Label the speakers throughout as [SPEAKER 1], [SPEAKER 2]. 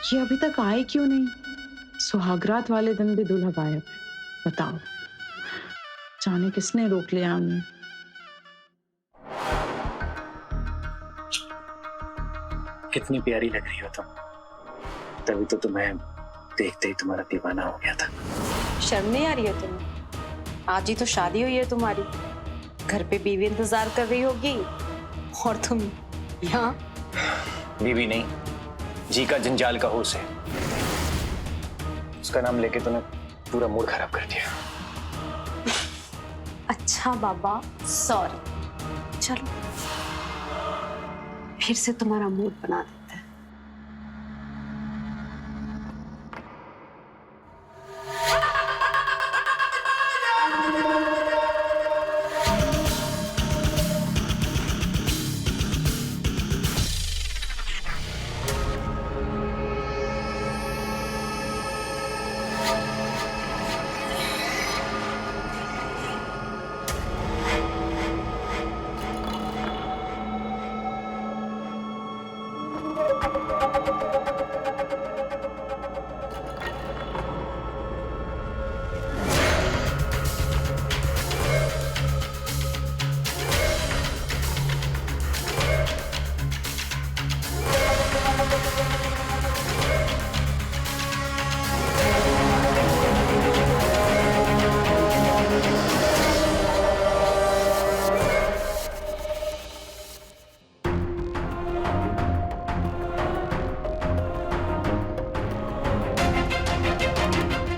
[SPEAKER 1] ये अभी तक आए क्यों नहीं? सुहागरात वाले दिन भी दूल्हा गायब। बताओ, जाने किसने रोक लिया हमें?
[SPEAKER 2] कितनी प्यारी लग रही हो तुम। तभी तो तुम्हें देखते ही तुम्हारा दीवाना हो गया था।
[SPEAKER 3] शर्म नहीं आ रही है तुम्हें? आज ही तो शादी हुई है तुम्हारी, घर पे बीवी इंतजार कर रही होगी और तुम यहाँ।
[SPEAKER 2] बीवी नहीं, जी का जंजाल का होश है। उसका नाम लेके तूने पूरा मूड खराब कर दिया।
[SPEAKER 3] अच्छा बाबा, सॉरी। चलो फिर से तुम्हारा मूड बना देते हैं।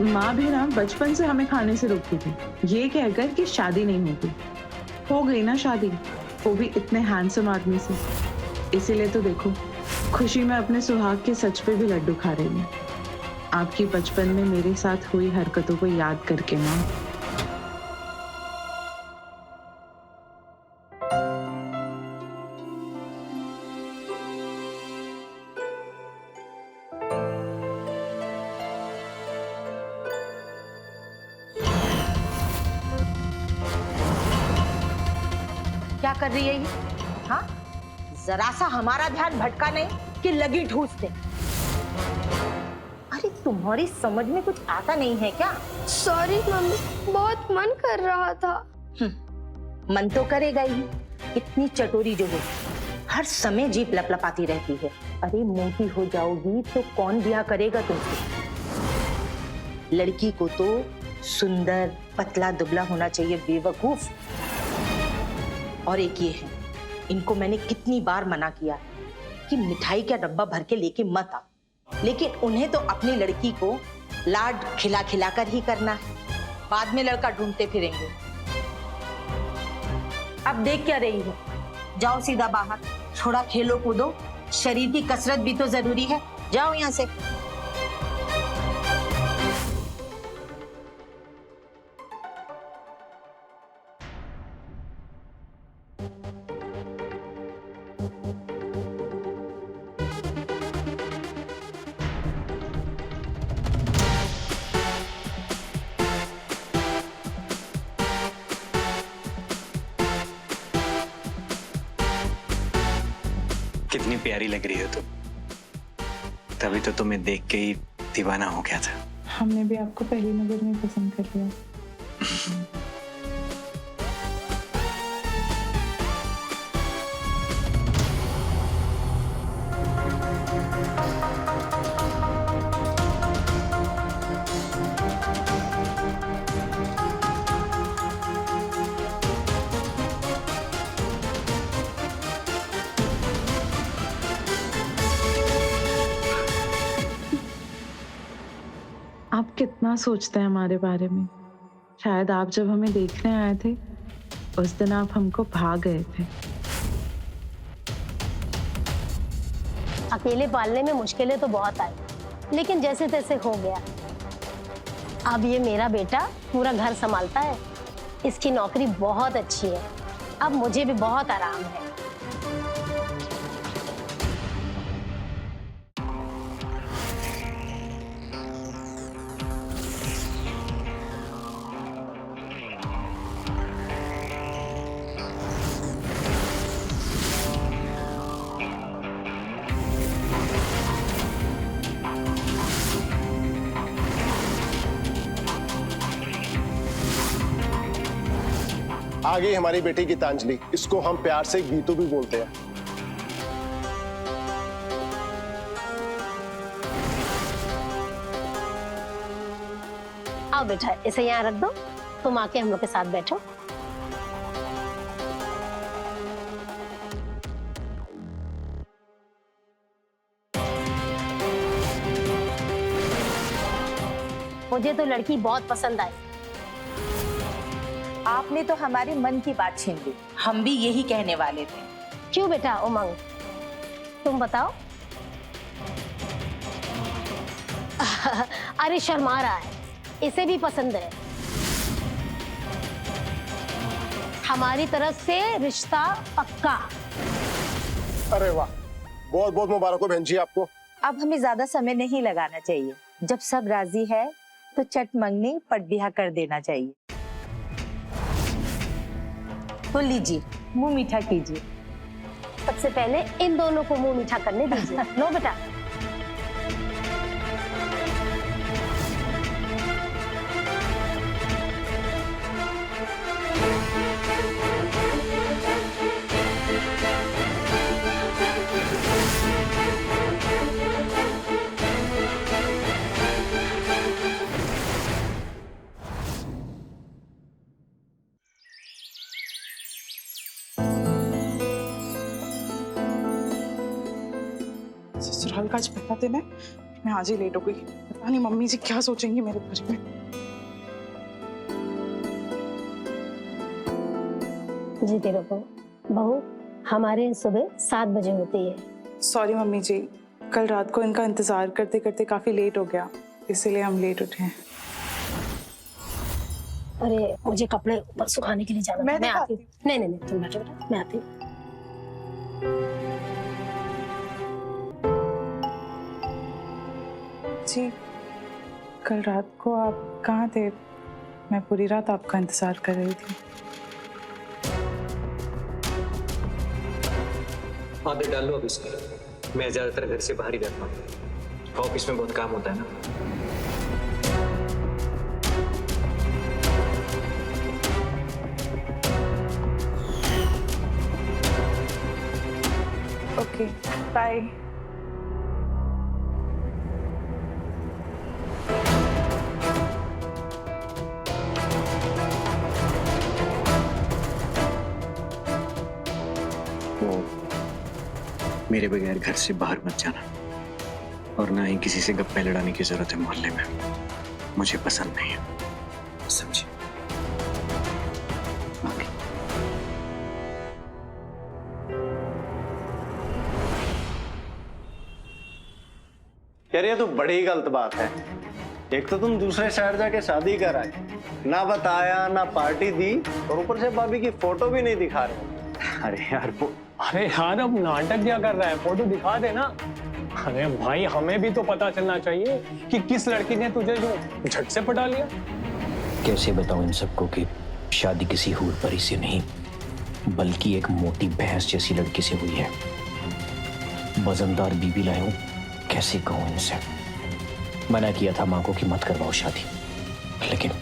[SPEAKER 1] माँ भी ना बचपन से हमें खाने से रोकती थी, ये कहकर कि शादी नहीं होगी। हो गई ना शादी, वो भी इतने हैंडसम आदमी से। इसीलिए तो देखो, खुशी में अपने सुहाग के सच पे भी लड्डू खा रही हूँ। आपकी बचपन में मेरे साथ हुई हरकतों को याद करके माँ।
[SPEAKER 4] क्या कर रही है ये? हाँ, जरा सा हमारा ध्यान भटका नहीं कि लगी ठूस दे। अरे तुम्हारी समझ में कुछ आता नहीं है क्या?
[SPEAKER 5] सॉरी मम्मी, बहुत मन कर रहा था।
[SPEAKER 4] मन तो करेगा ही, इतनी चटोरी जो है, हर समय जीभ लपलपाती रहती है। अरे मोटी हो जाओगी तो कौन ब्याह करेगा तुमसे? लड़की को तो सुंदर पतला दुबला होना चाहिए, बेवकूफ। और एक ये है, इनको मैंने कितनी बार मना किया है कि मिठाई का डब्बा भर के लेके मत आ, लेकिन उन्हें तो अपनी लड़की को लाड खिला खिला कर ही करना है। बाद में लड़का ढूंढते फिरेंगे। अब देख क्या रही हो? जाओ सीधा बाहर, थोड़ा खेलो कूदो, शरीर की कसरत भी तो जरूरी है। जाओ यहाँ से।
[SPEAKER 2] कितनी प्यारी लग रही हो तुम। तभी तो तुम्हें देख के ही दीवाना हो गया था।
[SPEAKER 1] हमने भी आपको पहली नजर में पसंद कर लिया। आप कितना सोचते हैं हमारे बारे में। शायद आप जब हमें देखने आए थे, उस दिन आप हमको भाग गए थे।
[SPEAKER 5] अकेले पालने में मुश्किलें तो बहुत आई, लेकिन जैसे तैसे हो गया। अब ये मेरा बेटा पूरा घर संभालता है। इसकी नौकरी बहुत अच्छी है। अब मुझे भी बहुत आराम है।
[SPEAKER 6] आ गई हमारी बेटी गीतांजलि, इसको हम प्यार से गीतू भी बोलते हैं।
[SPEAKER 5] आओ बेटा, इसे यहाँ रख दो, तुम आके हम लोग के साथ बैठो। मुझे तो लड़की बहुत पसंद आई।
[SPEAKER 4] आपने तो हमारे मन की बात छीन ली, हम भी यही कहने वाले थे।
[SPEAKER 5] क्यों बेटा उमंग, तुम बताओ। अरे शर्मा रहा है, इसे भी पसंद है। हमारी तरफ से रिश्ता पक्का।
[SPEAKER 6] अरे वाह, बहुत बहुत मुबारक हो बहन जी आपको।
[SPEAKER 4] अब हमें ज्यादा समय नहीं लगाना चाहिए, जब सब राजी है तो चट मंगनी पट बिहा कर देना चाहिए। तो लीजिए, मुंह मीठा कीजिए।
[SPEAKER 5] सबसे पहले इन दोनों को मुंह मीठा करने दीजिए। लो बेटा।
[SPEAKER 1] ससुराल का आज पता दिन है, मैं आज ही लेट हो गई। पता नहीं मम्मी जी क्या सोचेंगी मेरे बारे में।
[SPEAKER 5] जीते रहो बहू, हमारे सुबह 7 बजे होती है।
[SPEAKER 1] सॉरी मम्मी जी, कल रात को इनका इंतजार करते करते काफी लेट हो गया, इसीलिए हम लेट उठे हैं।
[SPEAKER 5] अरे मुझे कपड़े ऊपर सुखाने के लिए जाना
[SPEAKER 1] मैं
[SPEAKER 5] था। मैं आती
[SPEAKER 1] दिखाती
[SPEAKER 5] हूँ। नहीं नहीं नहीं, तुम बैठो बेटा, मैं आती हूँ।
[SPEAKER 1] जी, कल रात को आप कहाँ थे? मैं पूरी रात आपका इंतजार कर रही थी।
[SPEAKER 2] आदत डाल लो अब इसकी। मैं ज्यादातर घर से बाहर ही रहता हूँ, ऑफिस में बहुत काम होता है ना।
[SPEAKER 1] Okay, bye.
[SPEAKER 2] मेरे बगैर घर से बाहर मत जाना, और ना ही किसी से गप्पे लड़ाने की जरूरत है मोहल्ले में। मुझे पसंद नहीं है, समझे?
[SPEAKER 7] यार ये तो बड़ी गलत बात है। एक तो तुम दूसरे शहर जाके शादी कर आए, ना बताया ना पार्टी दी, और ऊपर से भाभी की फोटो भी नहीं दिखा रहे।
[SPEAKER 2] अरे यार वो
[SPEAKER 8] अरे यार अब नाटक क्या कर रहा है, फोटो दिखा दे ना। अरे भाई हमें भी तो पता चलना चाहिए कि किस लड़की ने तुझे जो झट से पटा लिया।
[SPEAKER 9] कैसे बताऊं इन सबको कि शादी किसी हूर परी से नहीं बल्कि एक मोटी भैंस जैसी लड़की से हुई है। वजनदार बीबी लाया हूं, कैसे कहूं इनसे। मना किया था मां को कि मत करवाओ शादी, लेकिन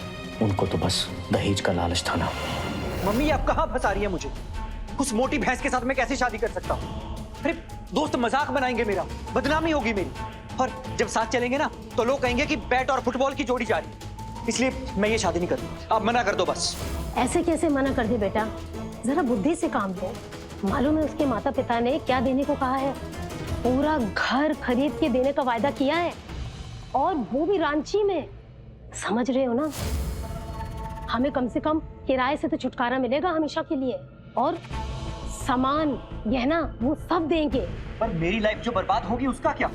[SPEAKER 9] उनको तो बस दहेज का लालच था ना।
[SPEAKER 10] मम्मी आप कहाँ फंसा रही है मुझे? उस मोटी भैंस के साथ मैं कैसे शादी कर सकता हूँ? अरे दोस्त मजाक बनाएंगे, मेरा बदनामी होगी मेरी, और जब साथ चलेंगे ना तो लोग कहेंगे कि बैट और फुटबॉल की जोड़ी जा रही। इसलिए मैं ये शादी नहीं करूँ, आप मना कर दो बस।
[SPEAKER 5] ऐसे कैसे मना कर दे बेटा, जरा बुद्धि से काम लो। मालूम है उसके माता पिता ने क्या देने को कहा है? पूरा घर खरीद के देने का वायदा किया है, और वो भी रांची में। समझ रहे हो ना? हमें कम से कम किराए से तो छुटकारा मिलेगा हमेशा के लिए, और सामान गहना वो सब देंगे।
[SPEAKER 10] पर मेरी लाइफ जो बर्बाद होगी उसका क्या?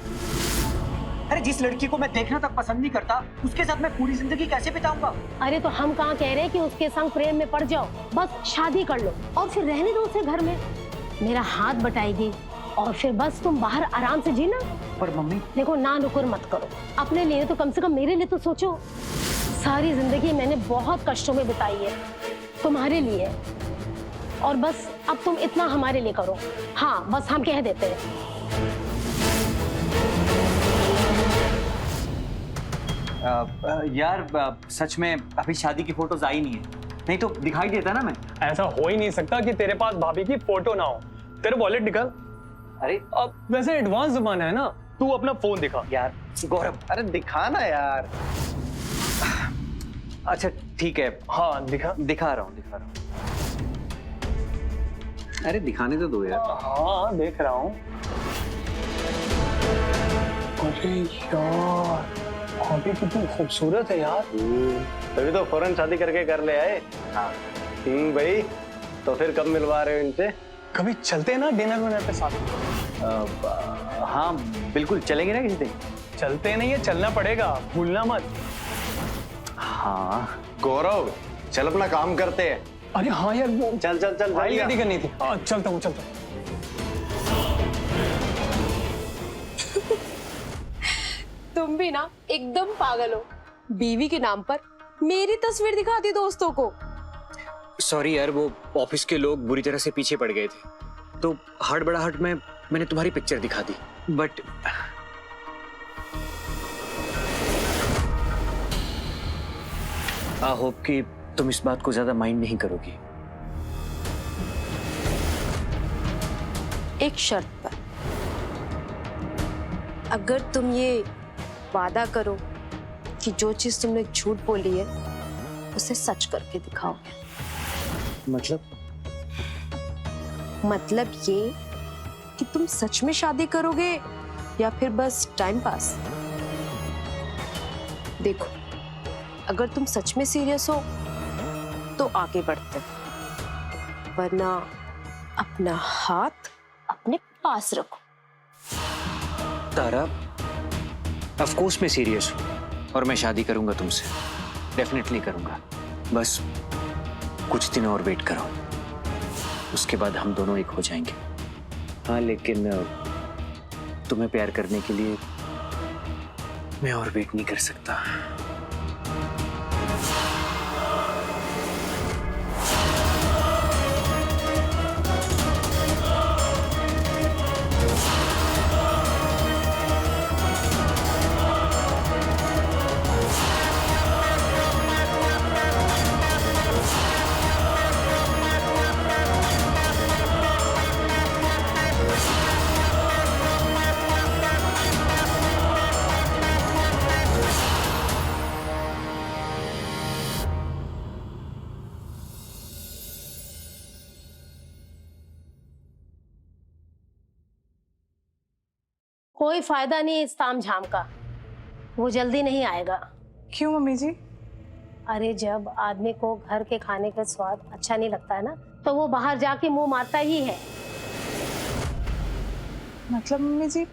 [SPEAKER 10] अरे जिस लड़की को मैं देखना तक पसंद नहीं करता, उसके साथ मैं पूरी जिंदगी कैसे बिताऊंगा?
[SPEAKER 5] अरे तो हम कहाँ कह रहे हैं कि उसके संग प्रेम में पड़ जाओ, बस शादी कर लो और फिर रहने दो उसे घर में। मेरा हाथ बटाएगी और फिर बस तुम बाहर आराम से जीना।
[SPEAKER 10] पर मम्मी
[SPEAKER 5] देखो, ना नुकुर मत करो, अपने लिए तो कम से कम मेरे लिए तो सोचो। सारी जिंदगी मैंने बहुत कष्टों में बिताई है तुम्हारे लिए, और बस अब तुम इतना हमारे लिए करो। हाँ बस हम कह देते हैं।
[SPEAKER 10] यार सच में अभी शादी की फोटोज आई नहीं है, नहीं तो दिखाई देता ना मैं।
[SPEAKER 8] ऐसा हो ही नहीं सकता कि तेरे पास भाभी की फोटो ना हो। तेरे वॉलेट निकाल।
[SPEAKER 10] अरे
[SPEAKER 8] अब वैसे एडवांस जमाना है ना, तू अपना फोन दिखा।
[SPEAKER 10] यार गौरव,
[SPEAKER 7] अरे दिखा ना यार।
[SPEAKER 10] अच्छा ठीक है,
[SPEAKER 8] हाँ दिखा।
[SPEAKER 10] दिखा रहा हूँ। अरे दिखाने तो दो यार।
[SPEAKER 8] हाँ देख रहा हूँ। अरे यार, भाभी कितनी खूबसूरत है यार।
[SPEAKER 7] तभी तो फौरन शादी करके कर ले आए।
[SPEAKER 10] हाँ
[SPEAKER 7] भाई, तो फिर कब मिलवा रहे हो इनसे?
[SPEAKER 8] कभी चलते हैं ना डिनर विनर पे साथ।
[SPEAKER 10] हाँ बिल्कुल चलेंगे ना किसी दिन।
[SPEAKER 8] चलते नहीं है, चलना पड़ेगा, भूलना मत।
[SPEAKER 10] हाँ
[SPEAKER 7] गौरव, चल अपना काम करते हैं।
[SPEAKER 8] अरे हाँ यार, वो
[SPEAKER 7] चल चल चल
[SPEAKER 8] फाइल
[SPEAKER 7] जल्दी
[SPEAKER 8] रेडी
[SPEAKER 7] आ।
[SPEAKER 8] करनी थी। चलता हूँ।
[SPEAKER 11] तुम भी ना एकदम पागल हो। बीवी के नाम पर मेरी तस्वीर दिखाती दोस्तों को।
[SPEAKER 2] सॉरी यार, वो ऑफिस के लोग बुरी तरह से पीछे पड़ गए थे, तो हड़बड़ाहट में मैंने तुम्हारी पिक्चर दिखा दी। बट आई होप कि तुम इस बात को ज्यादा माइंड नहीं करोगी।
[SPEAKER 11] एक शर्त पर, अगर तुम ये वादा करो कि जो चीज तुमने झूठ बोली है उसे सच करके दिखाओगे। मतलब ये कि तुम सच में शादी करोगे या फिर बस टाइम पास। देखो, अगर तुम सच में सीरियस हो तो आगे बढ़ते, वरना अपना हाथ अपने पास रखो।
[SPEAKER 2] तारा, ऑफ कोर्स मैं सीरियस हूँ और मैं शादी करूंगा तुमसे, डेफिनेटली करूंगा। बस कुछ दिन और वेट करो, उसके बाद हम दोनों एक हो जाएंगे। हाँ लेकिन तुम्हें प्यार करने के लिए मैं और वेट नहीं कर सकता।
[SPEAKER 5] कोई फायदा नहीं इस ताम झाम का, वो जल्दी नहीं आएगा।
[SPEAKER 1] क्यों मम्मी जी?
[SPEAKER 5] अरे जब आदमी को घर के खाने का स्वाद अच्छा नहीं लगता है ना, तो वो बाहर जाके मुंह मारता ही है।
[SPEAKER 1] मतलब मम्मी जी,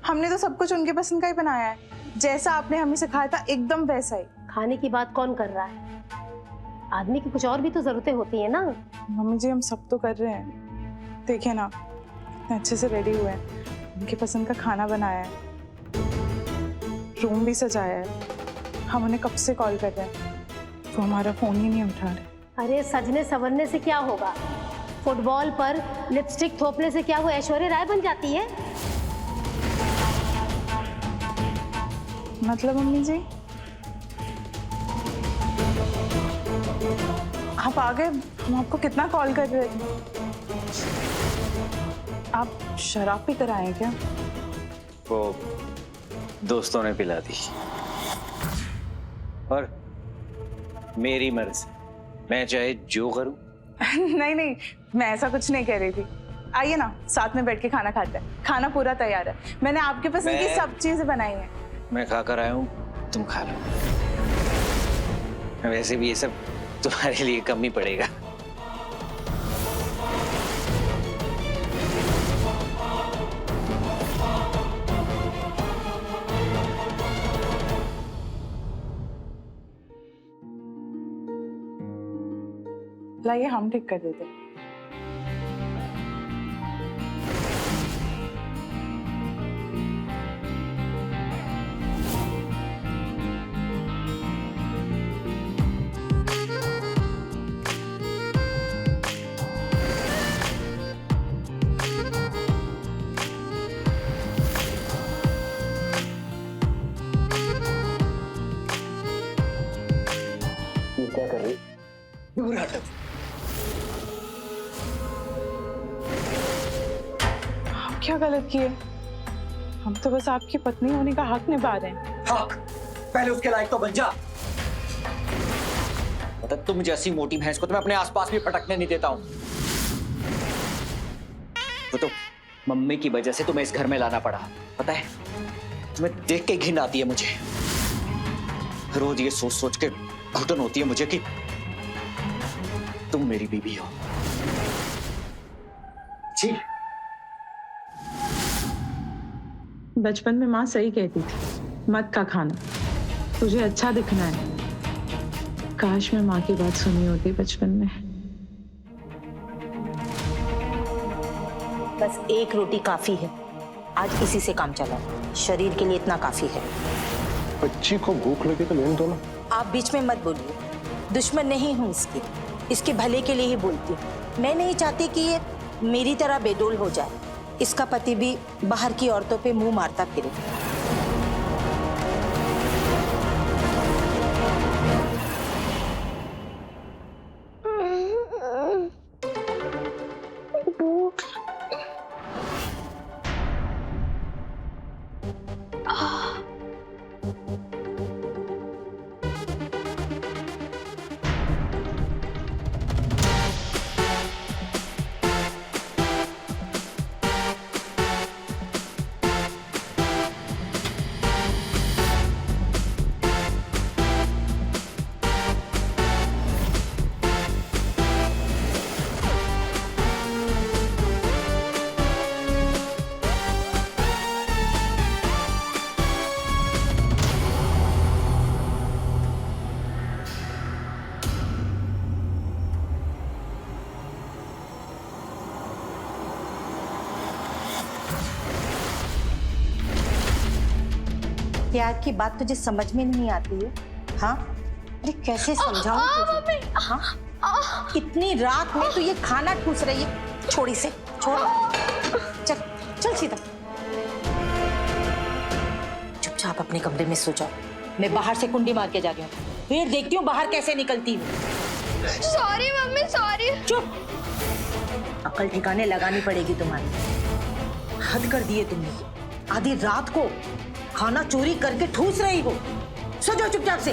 [SPEAKER 1] हमने तो सब कुछ उनके पसंद का ही बनाया है, जैसा आपने हमें सिखाया था एकदम वैसा ही।
[SPEAKER 5] खाने की बात कौन कर रहा है? आदमी की कुछ और भी तो जरूरतें होती है ना।
[SPEAKER 1] मम्मी जी हम सब तो कर रहे हैं, देखिए ना इतने अच्छे से रेडी हुए हैं, उनकी पसंद का खाना बनाया है, रूम भी सजाया है। हम उन्हें कब से कॉल कर रहे हैं, वो हमारा फोन ही नहीं उठा रहे।
[SPEAKER 5] अरे सजने संवरने से क्या होगा? फुटबॉल पर लिपस्टिक थोपने से क्या वो ऐश्वर्या राय बन जाती है?
[SPEAKER 1] मतलब मम्मी जी आप आ गए, हम आपको कितना कॉल कर रहे थे। आप शराब पी कर आए क्या?
[SPEAKER 2] वो दोस्तों ने पिला दी, और मेरी मर्जी, मैं चाहे जो करूं।
[SPEAKER 1] नहीं नहीं, मैं ऐसा कुछ नहीं कह रही थी। आइए ना साथ में बैठ के खाना खाते हैं, खाना पूरा तैयार है, मैंने आपके पसंद की सब चीजें बनाई हैं।
[SPEAKER 2] मैं खा कर आया हूं, तुम खा लो। वैसे भी ये सब तुम्हारे लिए कम ही पड़ेगा।
[SPEAKER 1] लाइए हम ठीक कर देते हैं।
[SPEAKER 2] क्या कर रही? दूर
[SPEAKER 1] आप क्या गलत किए? हम तो बस आपकी पत्नी होने का हक निभा रहे हैं।
[SPEAKER 10] हक? पहले उसके लायक तो बन जा। मतलब तुम जैसी मोटी भैंस को तो मैं अपने आसपास भी पटकने नहीं देता हूं। वो तो मम्मी की वजह से तुम्हें इस घर में लाना पड़ा, पता है? तुम्हें देख के घिन आती है मुझे। रोज ये सोच सोच के घुटन होती है मुझे कि तुम मेरी बीवी हो। जी।
[SPEAKER 1] बचपन में माँ सही कहती थी, मत का खाना, तुझे अच्छा दिखना है। काश मैं माँ की बात सुनी होती बचपन में।
[SPEAKER 4] बस एक रोटी काफी है, आज इसी से काम चला। शरीर के लिए इतना काफी है।
[SPEAKER 6] बच्ची को भूख लगी तो लेने दो ना।
[SPEAKER 4] आप बीच में मत बोलिए, दुश्मन नहीं हूँ इसकी, इसके भले के लिए ही बोलती हूँ। मैं नहीं चाहती कि ये मेरी तरह बेडोल हो जाए। इसका पति भी बाहर की औरतों पे मुंह मारता फिरे। प्यार की बात तुझे समझ में नहीं आती है? हाँ, अरे कैसे समझाऊं तुझे? हाँ? इतनी रात में तू ये खाना ठूस रही है। छोड़ इसे, छोड़। चल चल सीधा। चुपचाप अपने कमरे में सो जाओ। मैं बाहर से कुंडी मार के जा रही हूँ, फिर देखती हूँ बाहर कैसे निकलती हूँ।
[SPEAKER 11] Sorry mummy, sorry.
[SPEAKER 4] चुप। अकल ठिकाने लगानी पड़ेगी तुम्हारी। हद कर दिए तुमने। आधी रात को खाना चोरी करके ठूस रही हो। सो जाओ चुपचाप से।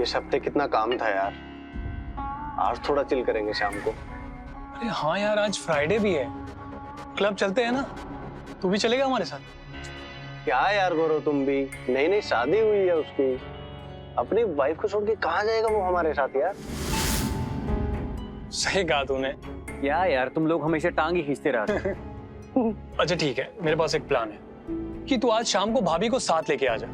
[SPEAKER 7] इस हफ्ते कितना काम था यार। आज थोड़ा चिल करेंगे शाम को।
[SPEAKER 8] अरे हाँ यार, आज फ्राइडे भी है, क्लब चलते हैं ना? तू भी चलेगा हमारे साथ?
[SPEAKER 7] क्या यार गौरव, तुम भी नई नई शादी हुई है उसकी, अपनी वाइफ को छोड़ के कहाँ जाएगा वो हमारे साथ यार?
[SPEAKER 8] सही कहा तूने।
[SPEAKER 2] क्या यार, तुम लोग हमेशा टांग ही खींचते रहते।
[SPEAKER 8] अच्छा ठीक है, मेरे पास एक प्लान है कि तू आज शाम को भाभी को साथ लेके आ जा।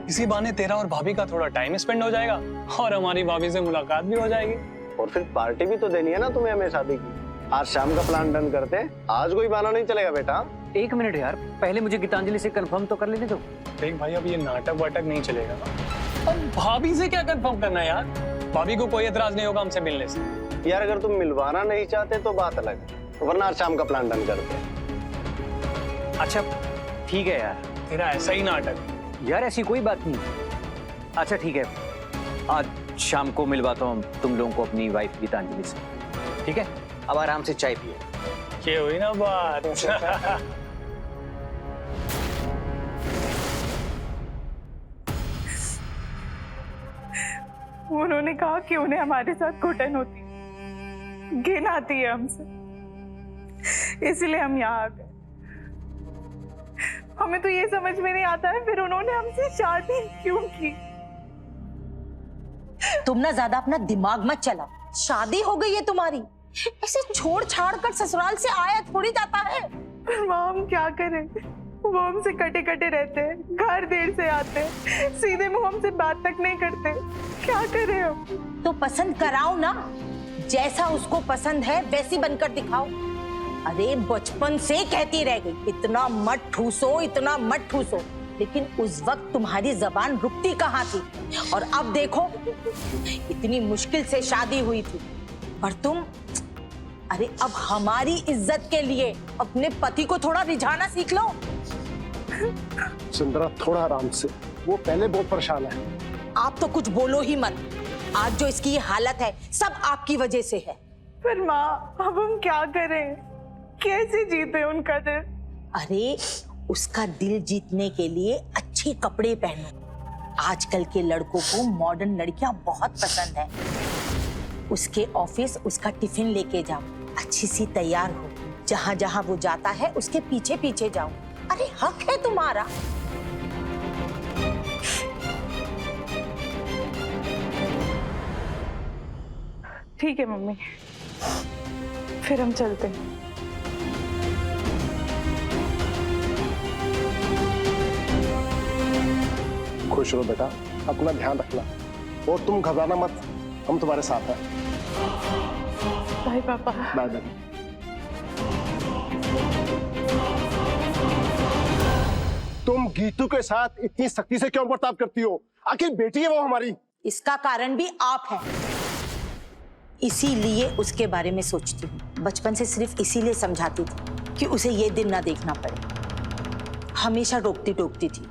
[SPEAKER 8] इसी बहाने तेरा और भाभी का थोड़ा टाइम स्पेंड हो जाएगा और हमारी भाभी से मुलाकात भी हो जाएगी।
[SPEAKER 7] और फिर पार्टी भी तो देनी है ना तुम्हें हमें शादी की। आज शाम का प्लान डन करते हैं। आज कोई बहाना नहीं चलेगा बेटा।
[SPEAKER 2] एक मिनट यार, पहले मुझे गीतांजलि से कंफर्म तो कर लेने दो।
[SPEAKER 8] देख भाई, अब ये नाटक वाटक नहीं चलेगा। अब भाभी से क्या कंफर्म करना है यार? भाभी को कोई एतराज नहीं होगा हमसे मिलने से।
[SPEAKER 7] यार अगर तुम मिलवाना नहीं चाहते तो बात अलग है, वरना आज शाम का प्लान डन करते हैं।
[SPEAKER 2] अच्छा ठीक है यार।
[SPEAKER 8] तेरा ऐसा ही नाटक।
[SPEAKER 2] यार ऐसी कोई बात नहीं। अच्छा ठीक है, आज शाम को मिलवाता हूँ तुम लोगों को अपनी वाइफ गीतांजलि से। ठीक है, अब आराम से चाय पियो।
[SPEAKER 8] ये हुई ना बात।
[SPEAKER 1] उन्होंने कहा कि उन्हें हमारे साथ घुटन होती, घिन आती है हमसे, इसलिए हम यहाँ आ गए। हमें तो ये समझ में नहीं आता है फिर उन्होंने हमसे शादी क्यों की।
[SPEAKER 4] तुम ना ज्यादा अपना दिमाग मत चलाओ। शादी हो गई है तुम्हारी, ऐसे छोड़ छाड़ कर ससुराल से आया थोड़ी जाता है।
[SPEAKER 1] माँ हम क्या करें, वो हमसे कटे कटे रहते हैं, घर देर से आते हैं, सीधे मुंह हमसे बात तक नहीं करते। क्या करें हम?
[SPEAKER 4] तो पसंद कराओ ना, जैसा उसको पसंद है वैसी बनकर दिखाओ। अरे बचपन से कहती रह गई इतना मत ठूसो, इतना मत ठूसो, लेकिन उस वक्त तुम्हारी जबान रुकती कहाँ थी। और अब देखो, इतनी मुश्किल से शादी हुई थी पर तुम, अरे अब हमारी इज्जत के लिए अपने पति को थोड़ा रिझाना सीख लो।
[SPEAKER 6] सुंदरा थोड़ा आराम से, वो पहले बहुत परेशान है।
[SPEAKER 4] आप तो कुछ बोलो ही मत। आज जो इसकी ये हालत है सब आपकी वजह से है।
[SPEAKER 1] पर माँ अब हम क्या करें, कैसे जीते उनका दिल?
[SPEAKER 4] अरे उसका दिल जीतने के लिए अच्छे कपड़े पहनो। आजकल के लड़कों को मॉडर्न लड़कियां बहुत पसंद है। उसके ऑफिस उसका टिफिन लेके जाओ, अच्छी सी तैयार हो, जहां जहां वो जाता है उसके पीछे पीछे जाओ। अरे हक है तुम्हारा।
[SPEAKER 1] ठीक है मम्मी, फिर हम चलते हैं।
[SPEAKER 6] खुश रहो बेटा, अपना ध्यान रखना और तुम घबराना मत, हम तुम्हारे साथ हैं।
[SPEAKER 1] बाय पापा।
[SPEAKER 6] Bye bye. तुम गीतू के साथ इतनी सख्ती से क्यों बर्ताव करती हो? आखिर बेटी है वो हमारी।
[SPEAKER 4] इसका कारण भी आप हैं, इसीलिए उसके बारे में सोचती हूँ। बचपन से सिर्फ इसीलिए समझाती थी कि उसे ये दिन ना देखना पड़े। हमेशा रोकती टोकती थी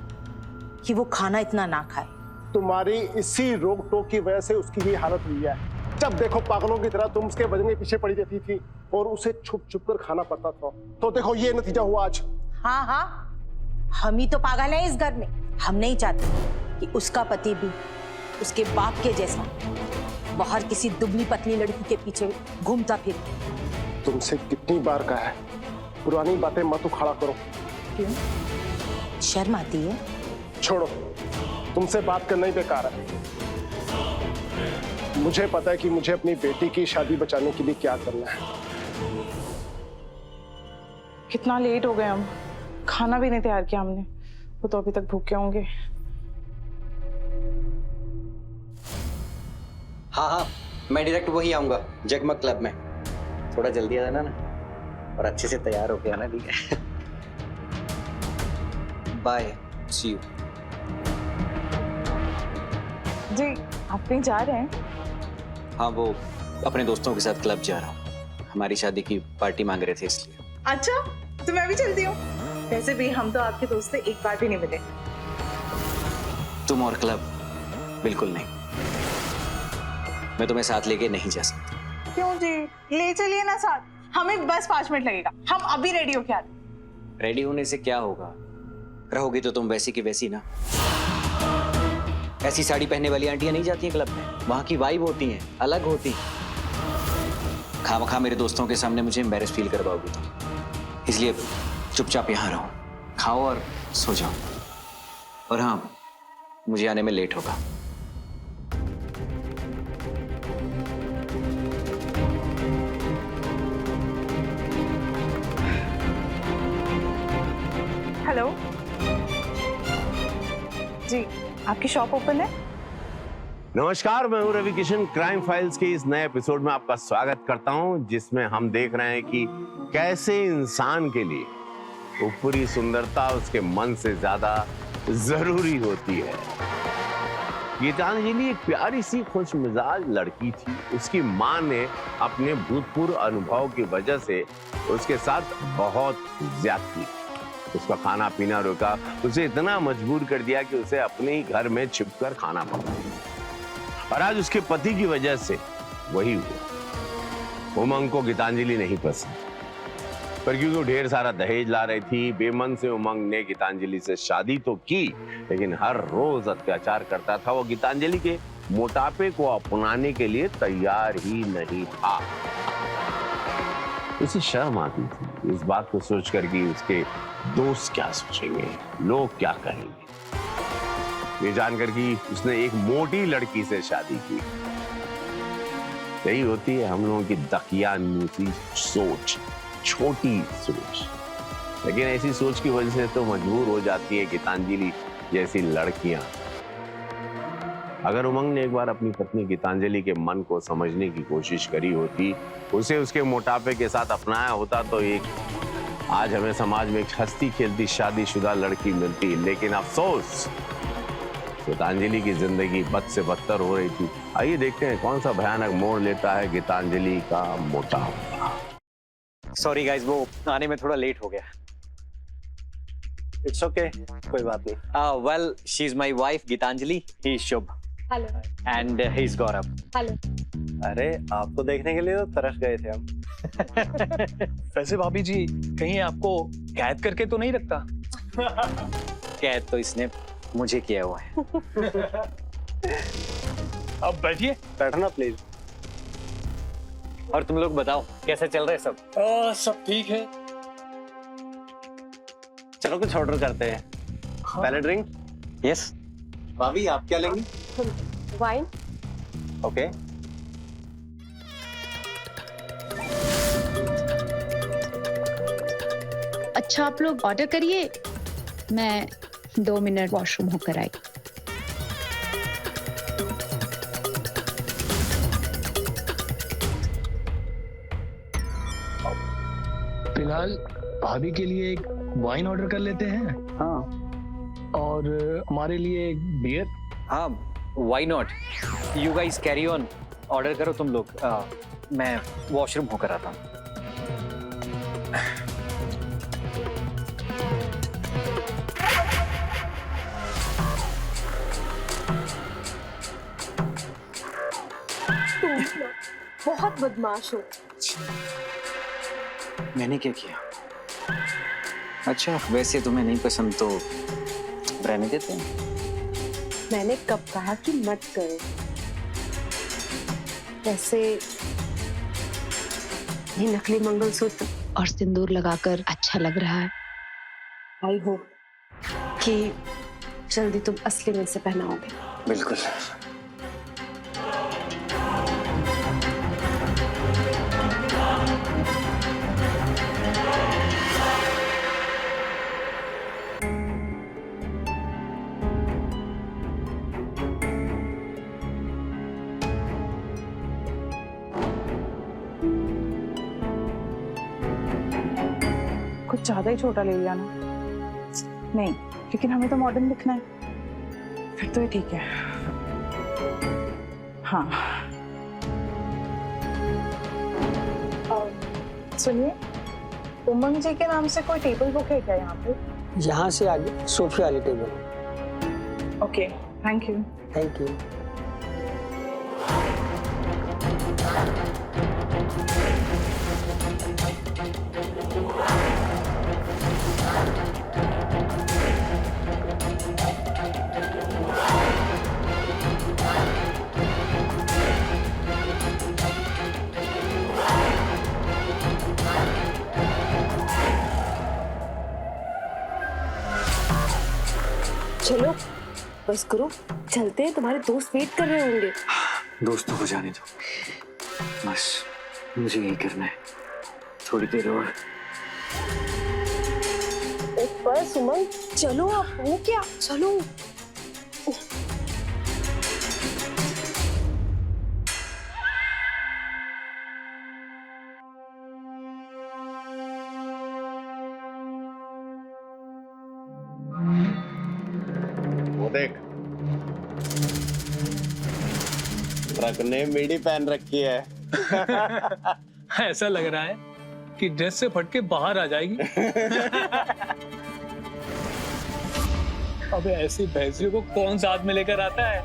[SPEAKER 4] कि वो खाना इतना ना खाए।
[SPEAKER 6] तुम्हारी इसी रोक टोक की वजह से उसकी ये हालत हुई है। जब देखो पागलों की तरह तुम उसके वजन के पीछे पड़ी रहती थी और उसे छुप छुप कर खाना पड़ता था, तो देखो ये नतीजा हुआ आज।
[SPEAKER 4] हाँ हाँ, हम ही तो पागल हैं इस घर में। हम नहीं चाहते कि उसका पति भी उसके बाप के जैसा बाहर किसी दुबली पतली लड़की के पीछे घूमता फिरे।
[SPEAKER 6] तुमसे कितनी बार कहा है, पुरानी बातें मत उखाड़ा करो।
[SPEAKER 4] क्यों? शर्म आती है?
[SPEAKER 6] छोड़ो, तुमसे बात करना ही बेकार है। मुझे पता है कि मुझे अपनी बेटी की शादी बचाने के लिए क्या करना है।
[SPEAKER 1] कितना लेट हो गए हम, खाना भी नहीं तैयार किया हमने, वो तो अभी तक भूखे होंगे।
[SPEAKER 2] हाँ हाँ, मैं डायरेक्ट वही आऊंगा, जगमग क्लब में। थोड़ा जल्दी आ जाना ना, और अच्छे से तैयार होके आना, ठीक है? Bye, C you.
[SPEAKER 1] जी आप कहीं जा रहे हैं?
[SPEAKER 2] हाँ, वो अपने दोस्तों के साथ क्लब जा रहा हूँ। हमारी शादी की पार्टी मांग रहे थे इसलिए।
[SPEAKER 1] अच्छा, तो मैं भी चलती हूँ। वैसे भी हम तो आपके दोस्त से एक बार भी नहीं मिले।
[SPEAKER 2] तुम और क्लब? बिल्कुल नहीं, मैं तुम्हें साथ लेके नहीं जा सकता।
[SPEAKER 1] क्यों जी, ले चलिए ना साथ, हमें बस 5 मिनट लगेगा, हम अभी रेडी होके आते।
[SPEAKER 2] रेडी होने से क्या होगा? रहोगी तो तुम वैसी की वैसी ना। ऐसी साड़ी पहनने वाली आंटियां नहीं जाती हैं क्लब में, वहां की वाइब होती हैं, अलग होती हैं। खामखा मेरे दोस्तों के सामने मुझे एम्बैरेस फील करवाओगी तुम, इसलिए चुपचाप यहाँ रहो, खाओ और सो जाओ। और हाँ, मुझे आने में लेट होगा।
[SPEAKER 1] हेलो जी, आपकी शॉप ओपन है?
[SPEAKER 12] नमस्कार, मैं हूं रवि किशन। क्राइम फाइल्स के इस नए एपिसोड में आपका स्वागत करता हूं, जिसमें हम देख रहे हैं कि कैसे इंसान के लिए ऊपरी सुंदरता उसके मन से ज्यादा जरूरी होती है। गीतांजलि एक प्यारी सी खुश मिजाज लड़की थी। उसकी माँ ने अपने भूतपूर्व अनुभव की वजह से उसके साथ बहुत ज्यादती, उसका खाना पीना रोका, उसे इतना मजबूर कर दिया कि उसे अपने ही घर में छिपकर खाना पड़ा। और आज उसके पति की वजह से वही हुआ। उमंग को गीतांजलि नहीं पसंद, पर क्योंकि वो ढेर सारा दहेज ला रही थी, बेमन से उमंग ने गीतांजलि से शादी तो की, लेकिन हर रोज अत्याचार करता था। वो गीतांजलि के मोटापे को अपनाने के लिए तैयार ही नहीं था। उसे शर्म आती थी इस बात को सोचकर कि उसके दोस्त क्या सोचेंगे, लोग क्या कहेंगे। ये जानकर कि उसने एक मोटी लड़की से शादी की। यही होती है हम लोगों की दकियानूसी सोच, छोटी सोच। लेकिन ऐसी सोच की वजह से तो मजबूर हो जाती है गीतांजलि जैसी लड़कियां। अगर उमंग ने एक बार अपनी पत्नी गीतांजलि के मन को समझने की कोशिश करी होती, उसे उसके मोटापे के साथ अपनाया होता, तो एक आज हमें समाज में एक हंसती खेलती शादीशुदा लड़की मिलती। लेकिन अफसोस, गीतांजलि की जिंदगी बद से बदतर हो रही थी। आइए देखते हैं कौन सा भयानक मोड़ लेता है गीतांजलि का मोटापा।
[SPEAKER 10] सॉरी गाइस, वो आने में थोड़ा लेट हो गया।
[SPEAKER 7] इट्स ओके, कोई बात नहीं।
[SPEAKER 10] Well, she is my wife Gitanjali, he is Shubh
[SPEAKER 5] hello
[SPEAKER 10] and he is Gaurav.
[SPEAKER 5] Hello.
[SPEAKER 7] अरे आपको देखने के लिए तो तरस गए थे हम।
[SPEAKER 8] वैसे भाभी जी, कहीं आपको कैद करके तो नहीं रखता?
[SPEAKER 10] कैद तो इसने मुझे किया हुआ है।
[SPEAKER 8] अब बैठिए।
[SPEAKER 7] बैठना प्लीज।
[SPEAKER 10] और तुम लोग बताओ कैसे चल रहे हैं सब?
[SPEAKER 8] सब ठीक है।
[SPEAKER 7] चलो कुछ ऑर्डर करते हैं। पहले ड्रिंक।
[SPEAKER 10] यस।
[SPEAKER 7] भाभी आप क्या लेंगी?
[SPEAKER 11] वाइन।
[SPEAKER 7] ओके।
[SPEAKER 13] अच्छा, आप लोग ऑर्डर करिए, मैं 2 मिनट वॉशरूम होकर आई।
[SPEAKER 8] फिलहाल भाभी के लिए एक वाइन ऑर्डर कर लेते हैं।
[SPEAKER 10] हाँ।
[SPEAKER 8] और हमारे लिए एक बियर।
[SPEAKER 10] हाँ, why not. You guys carry on, order करो तुम लोग। मैं वॉशरूम होकर आता हूँ।
[SPEAKER 11] बहुत बदमाश हो।
[SPEAKER 2] मैंने क्या किया? अच्छा, वैसे तुम्हें नहीं पसंद तो रहने देते हैं।
[SPEAKER 11] मैंने कब कहा कि मत करो? वैसे ये नकली मंगलसूत्र
[SPEAKER 13] और सिंदूर लगाकर अच्छा लग रहा है।
[SPEAKER 11] आई होप कि जल्दी तुम असली में से पहनाओगे।
[SPEAKER 2] बिल्कुल।
[SPEAKER 1] कुछ ज्यादा ही छोटा ले लिया ना? नहीं, लेकिन हमें तो मॉडर्न दिखना है। फिर तो ये ठीक है। हाँ। और सुनिए, उमंग जी के नाम से कोई टेबल बुक है क्या यहाँ पे?
[SPEAKER 10] यहाँ से आगे सोफे वाली table.
[SPEAKER 1] Okay, thank you.
[SPEAKER 10] Thank you.
[SPEAKER 11] चलो बस करो, चलते हैं, तुम्हारे दोस्त वेट कर रहे होंगे।
[SPEAKER 2] दोस्तों को जाने दो, बस मुझे यही करना है। थोड़ी देर और।
[SPEAKER 11] बस उमंग, चलो आप, हो क्या? चलो।
[SPEAKER 7] वो देख, ट्रक ने मेडी पहन रखी है।
[SPEAKER 8] ऐसा लग रहा है कि ड्रेस से फट के बाहर आ जाएगी। अबे ऐसी भैंसियों को कौन साथ में लेकर आता है?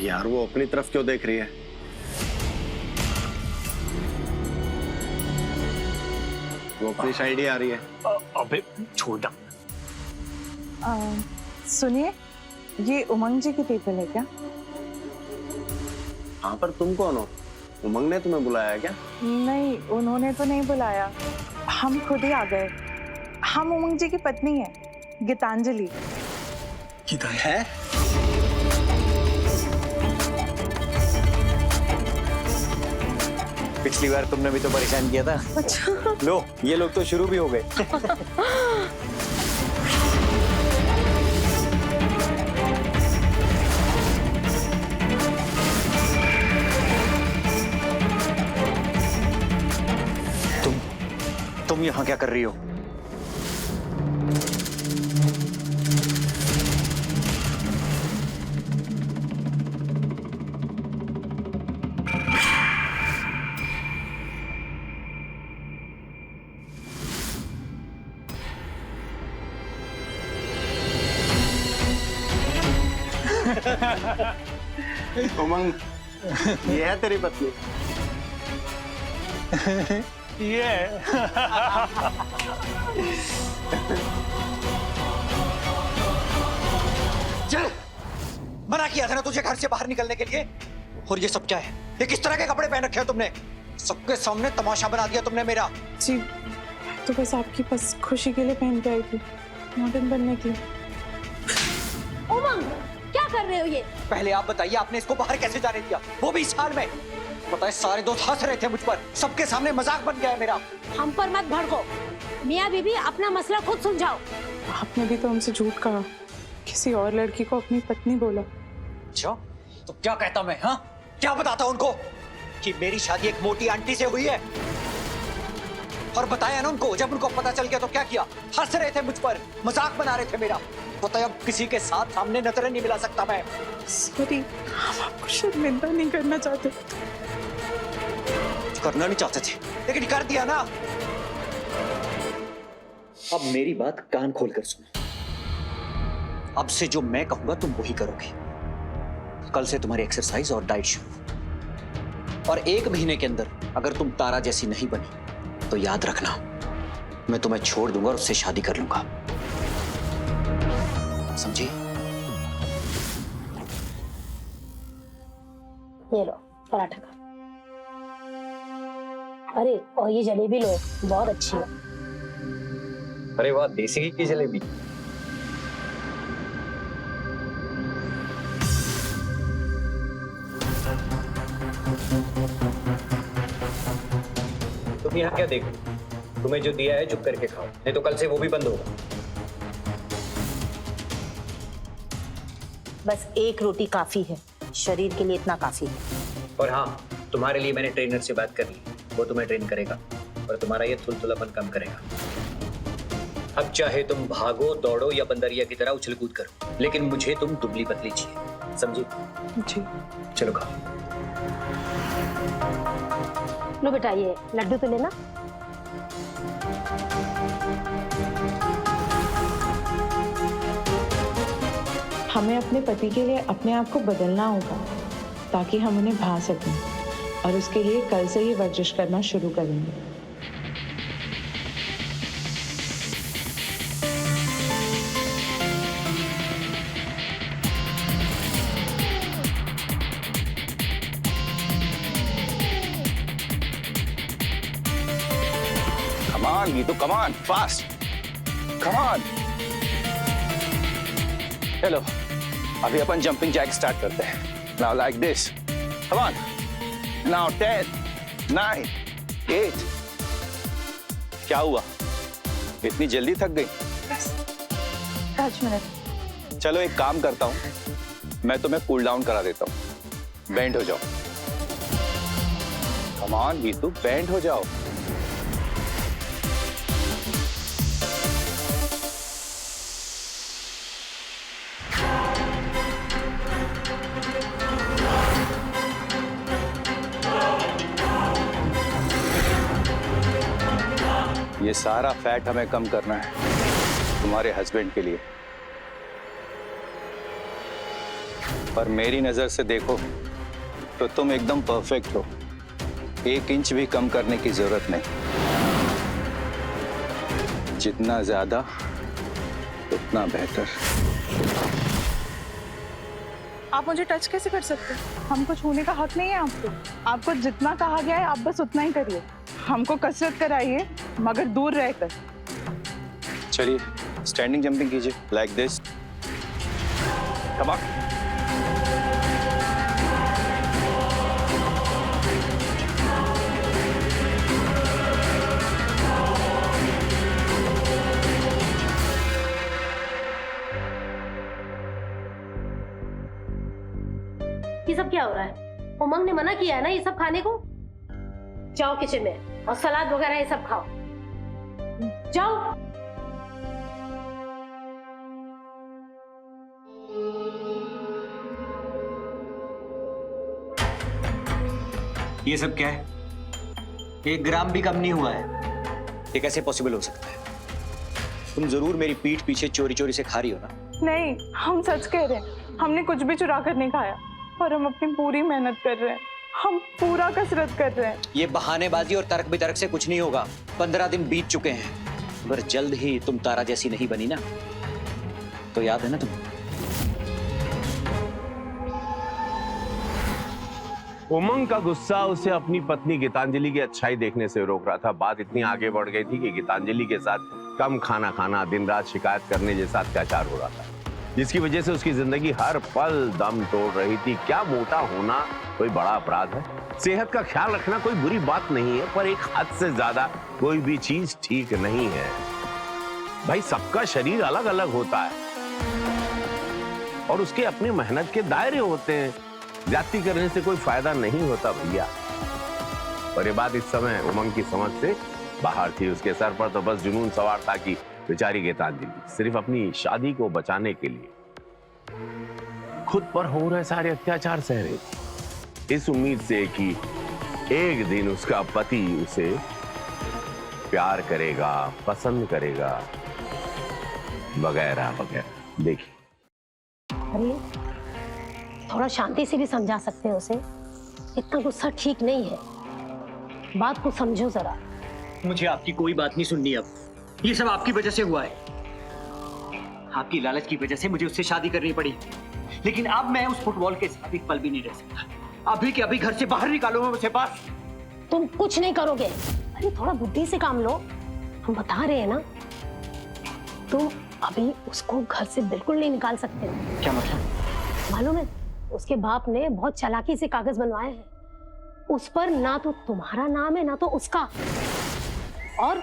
[SPEAKER 7] यार वो अपनी तरफ क्यों देख रही है? वो अपनी साइड ही आ रही है।
[SPEAKER 8] अबे छोटा।
[SPEAKER 1] सुनिए, ये उमंग जी की टेबल है क्या?
[SPEAKER 7] हाँ, पर तुम कौन हो? उमंग ने तुम्हें बुलाया क्या?
[SPEAKER 1] नहीं, उन्होंने तो नहीं बुलाया, हम खुद ही आ गए। हम उमंग जी की पत्नी है, गीतांजलि।
[SPEAKER 7] है?
[SPEAKER 10] पिछली बार तुमने भी तो परेशान किया था। अच्छा। लो, ये लोग तो शुरू भी हो गए। तुम यहाँ क्या कर रही हो?
[SPEAKER 7] उमंग, ये है तेरी पत्नी?
[SPEAKER 8] ये
[SPEAKER 10] चल, मना किया था ना तुझे घर से बाहर निकलने के लिए। और ये सब क्या है? ये किस तरह के कपड़े पहन रखे हो तुमने? सबके सामने तमाशा बना दिया तुमने मेरा।
[SPEAKER 1] जी, तो बस आपकी बस खुशी के लिए पहन के आई थी, मॉडर्न बनने की।
[SPEAKER 5] उमंग, क्या कर रहे हो ये?
[SPEAKER 10] पहले आप बताइए, आपने इसको बाहर कैसे जाने दिया, वो भी इस हाल में? पता है सारे दोस्त हंस रहे थे मुझ पर, सबके सामने मजाक बन गया है मेरा।
[SPEAKER 5] हम पर मत भड़को। मियाँ बीबी, अपना मसला खुद सुलझाओ।
[SPEAKER 1] आपने भी तो हमसे झूठ कहा, किसी और लड़की को अपनी पत्नी बोला।
[SPEAKER 10] अच्छा, तो क्या कहता मैं? हाँ, क्या बताता उनको कि मेरी शादी एक मोटी आंटी से हुई है? और बताया ना उनको, जब उनको पता चल गया तो क्या किया? हंस रहे थे मुझ पर, मजाक बना रहे थे मेरा। पता है अब किसी के साथ सामने नजरें नहीं मिला सकता मैं।
[SPEAKER 1] सॉरी, हम आपको शर्मिंदा नहीं करना चाहते।
[SPEAKER 10] करना नहीं चाहते थे, लेकिन कर दिया ना। अब मेरी बात कान खोलकर सुनो। अब से जो मैं कहूंगा तुम वही करोगे। कल से तुम्हारी एक्सरसाइज और डाइट शुरू। और 1 महीने के अंदर अगर तुम तारा जैसी नहीं बनी तो याद रखना, मैं तुम्हें छोड़ दूंगा और उससे शादी कर लूंगा। समझी?
[SPEAKER 5] ये लो पराठा खा। अरे और ये जलेबी लो, बहुत अच्छी है।
[SPEAKER 2] अरे वाह, देसी घी की जलेबी। तुम यहाँ क्या देख रहे हो? तुम्हें जो दिया है चुप करके खाओ, नहीं तो कल से वो भी बंद होगा।
[SPEAKER 4] बस एक रोटी काफी है, शरीर के लिए इतना काफी है।
[SPEAKER 2] और हाँ, तुम्हारे लिए मैंने ट्रेनर से बात कर ली, वो तुम्हें ट्रेन करेगा और तुम्हारा ये थुलथुलापन कम करेगा। अब चाहे तुम भागो, दौड़ो या बंदरिया की तरह उछल कूद करो, लेकिन मुझे तुम दुबली पतली चाहिए, समझी?
[SPEAKER 1] जी।
[SPEAKER 2] चलो खाओ।
[SPEAKER 5] लो बेटा, ये लड्डू तो लेना।
[SPEAKER 1] हमें अपने पति के लिए अपने आप को बदलना होगा ताकि हम उन्हें भा सकें, और उसके लिए कल से ही वर्जिश करना शुरू करेंगे।
[SPEAKER 12] Come on, Geetu, come on, fast. Come on. चलो, अभी अपन जंपिंग जैक स्टार्ट करते हैं। Now like this. Come on. Now 10, 9, 8. क्या हुआ? इतनी जल्दी थक गई?
[SPEAKER 1] 5 मिनट।
[SPEAKER 12] चलो एक काम करता हूँ, मैं तुम्हें कूल डाउन करा देता हूँ। बेंड हो जाओ। Come on, गीतू, बेंड हो जाओ। ये सारा फैट हमें कम करना है तुम्हारे हस्बैंड के लिए। पर मेरी नजर से देखो तो तुम एकदम परफेक्ट हो, 1 इंच भी कम करने की जरूरत नहीं। जितना ज्यादा उतना बेहतर।
[SPEAKER 1] आप मुझे टच कैसे कर सकते हैं? हमको छूने का हक नहीं है आपको। आपको जितना कहा गया है आप बस उतना ही करिए। हमको कसरत कराइए मगर दूर रहकर।
[SPEAKER 12] चलिए स्टैंडिंग जंपिंग कीजिए, लाइक दिस। Come on.
[SPEAKER 5] ये सब क्या हो रहा है? उमंग ने मना किया है ना ये सब खाने को। जाओ किचन में और सलाद वगैरह ये सब खाओ। जाओ।
[SPEAKER 10] ये सब क्या है? 1 ग्राम भी कम नहीं हुआ है। ये कैसे पॉसिबल हो सकता है? तुम जरूर मेरी पीठ पीछे चोरी चोरी से खा रही हो ना?
[SPEAKER 1] नहीं, हम सच कह रहे हैं, हमने कुछ भी चुरा कर नहीं खाया और हम अपनी पूरी मेहनत कर रहे हैं, हम पूरा कसरत कर रहे हैं।
[SPEAKER 10] ये बहानेबाजी और तर्क बितर्क से कुछ नहीं होगा। 15 दिन बीत चुके हैं। अगर जल्द ही तुम तारा जैसी नहीं बनी ना, तो याद है ना तुम?
[SPEAKER 12] उमंग का गुस्सा उसे अपनी पत्नी गीतांजलि की अच्छाई देखने से रोक रहा था। बात इतनी आगे बढ़ गई थी कि गीतांजलि के साथ कम खाना खाना, दिन रात शिकायत करने जैसा अत्याचार हो रहा था, जिसकी वजह से उसकी जिंदगी हर पल दम तोड़ रही थी। क्या मोटा होना कोई बड़ा अपराध है? सेहत का ख्याल रखना कोई बुरी बात नहीं है, पर एक हद से ज्यादा कोई भी चीज ठीक नहीं है। भाई, सबका शरीर अलग अलग होता है और उसके अपनी मेहनत के दायरे होते हैं। ज्यादती करने से कोई फायदा नहीं होता भैया। और ये बात इस समय उमंग की समझ से बाहर थी। उसके सर पर तो बस जुनून सवार था कि बेचारी गीतांजलि सिर्फ अपनी शादी को बचाने के लिए खुद पर हो रहे सारे अत्याचार सह रही थी, इस उम्मीद से कि एक दिन उसका पति उसे प्यार करेगा, पसंद करेगा, वगैरह वगैरह। देखिए,
[SPEAKER 5] अरे थोड़ा शांति से भी समझा सकते हैं उसे। इतना गुस्सा ठीक नहीं है, बात को समझो जरा।
[SPEAKER 10] मुझे आपकी कोई बात नहीं सुननी अब। ये सब आपकी वजह से हुआ है। आपकी लालच की वजह से मुझे उससे शादी करनी पड़ी, लेकिन अब मैं उस फुटबॉल के साथ एक पल भी नहीं रह सकता। अभी के अभी घर से बाहर निकालो मैं उसे। बस
[SPEAKER 5] तुम कुछ नहीं करोगे। अरे थोड़ा बुद्धि से काम लो, हम बता रहे हैं ना। तुम अभी उसको घर से बिल्कुल नहीं निकाल सकते।
[SPEAKER 10] क्या मतलब?
[SPEAKER 5] मालूम है, उसके बाप ने बहुत चालाकी से कागज बनवाए हैं। उस पर ना तो तुम्हारा नाम है ना तो उसका, और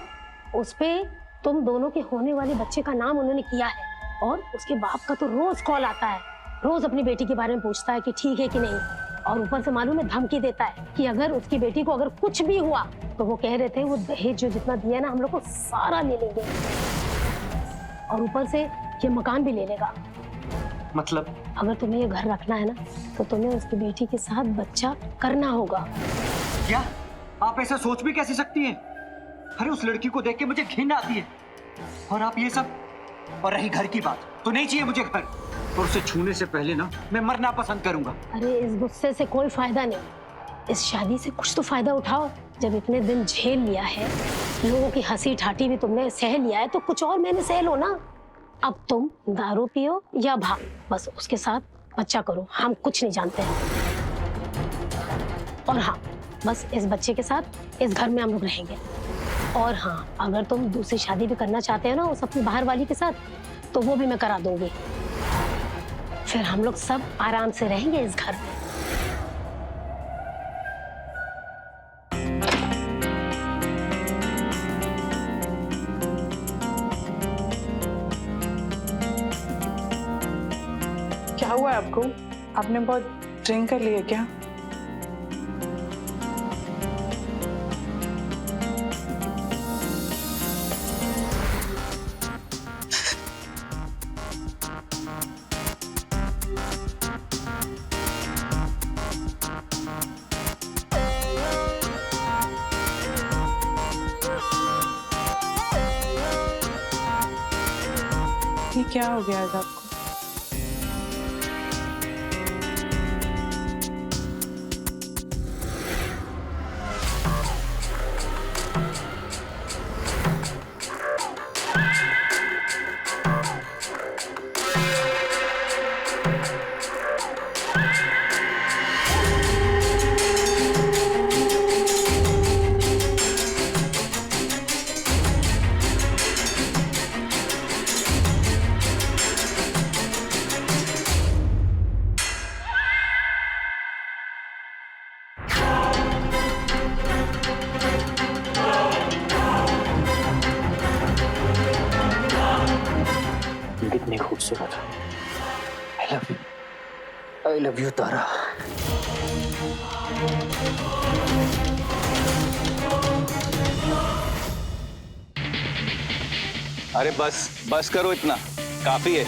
[SPEAKER 5] उस पे तुम दोनों के होने वाले बच्चे का नाम उन्होंने किया है। और उसके बाप का तो रोज कॉल आता है, रोज अपनी बेटी के बारे में पूछता है कि ठीक है कि नहीं। और ऊपर से मालूम है धमकी देता है कि अगर उसकी बेटी को अगर कुछ भी हुआ तो वो कह रहे थे वो दहेज जो जितना दिया ना हम लोग को सारा ले लेंगे, और ऊपर से ये मकान भी ले लेगा।
[SPEAKER 10] मतलब
[SPEAKER 5] अगर तुम्हें ये घर रखना है ना तो तुम्हें उसकी बेटी के साथ बच्चा करना होगा।
[SPEAKER 10] क्या आप ऐसा सोच भी कैसे सकती हैं? अरे उस लड़की को देख के मुझे घिन आती है, और आप ये सब। और रही घर की बात, तो नहीं चाहिए मुझे घर, और उसे छूने से पहले ना मैं मरना पसंद करूंगा।
[SPEAKER 5] अरे इस गुस्से से कोई फायदा नहीं, इस शादी से कुछ तो फायदा उठाओ। जब इतने दिन झेल लिया है, लोगों की हंसी ठाठी भी तुमने सह लिया है, तो कुछ और मैंने सह लो ना। अब तुम दारू पियो या भाग, बस उसके साथ बच्चा करो, हम कुछ नहीं जानते हैं। और हाँ, बस इस बच्चे के साथ इस घर में हम लोग रहेंगे। और हाँ, अगर तुम दूसरी शादी भी करना चाहते हो ना उस अपनी बाहर वाली के साथ, तो वो भी मैं करा दूंगी। फिर हम लोग सब आराम से रहेंगे इस घर में।
[SPEAKER 1] क्या हुआ है आपको? आपने बहुत ड्रिंक कर लिया क्या? ये क्या हो गया है आपको?
[SPEAKER 2] कितनी खूबसूरत। आई लव यू तारा।
[SPEAKER 14] अरे बस बस करो, इतना काफी है।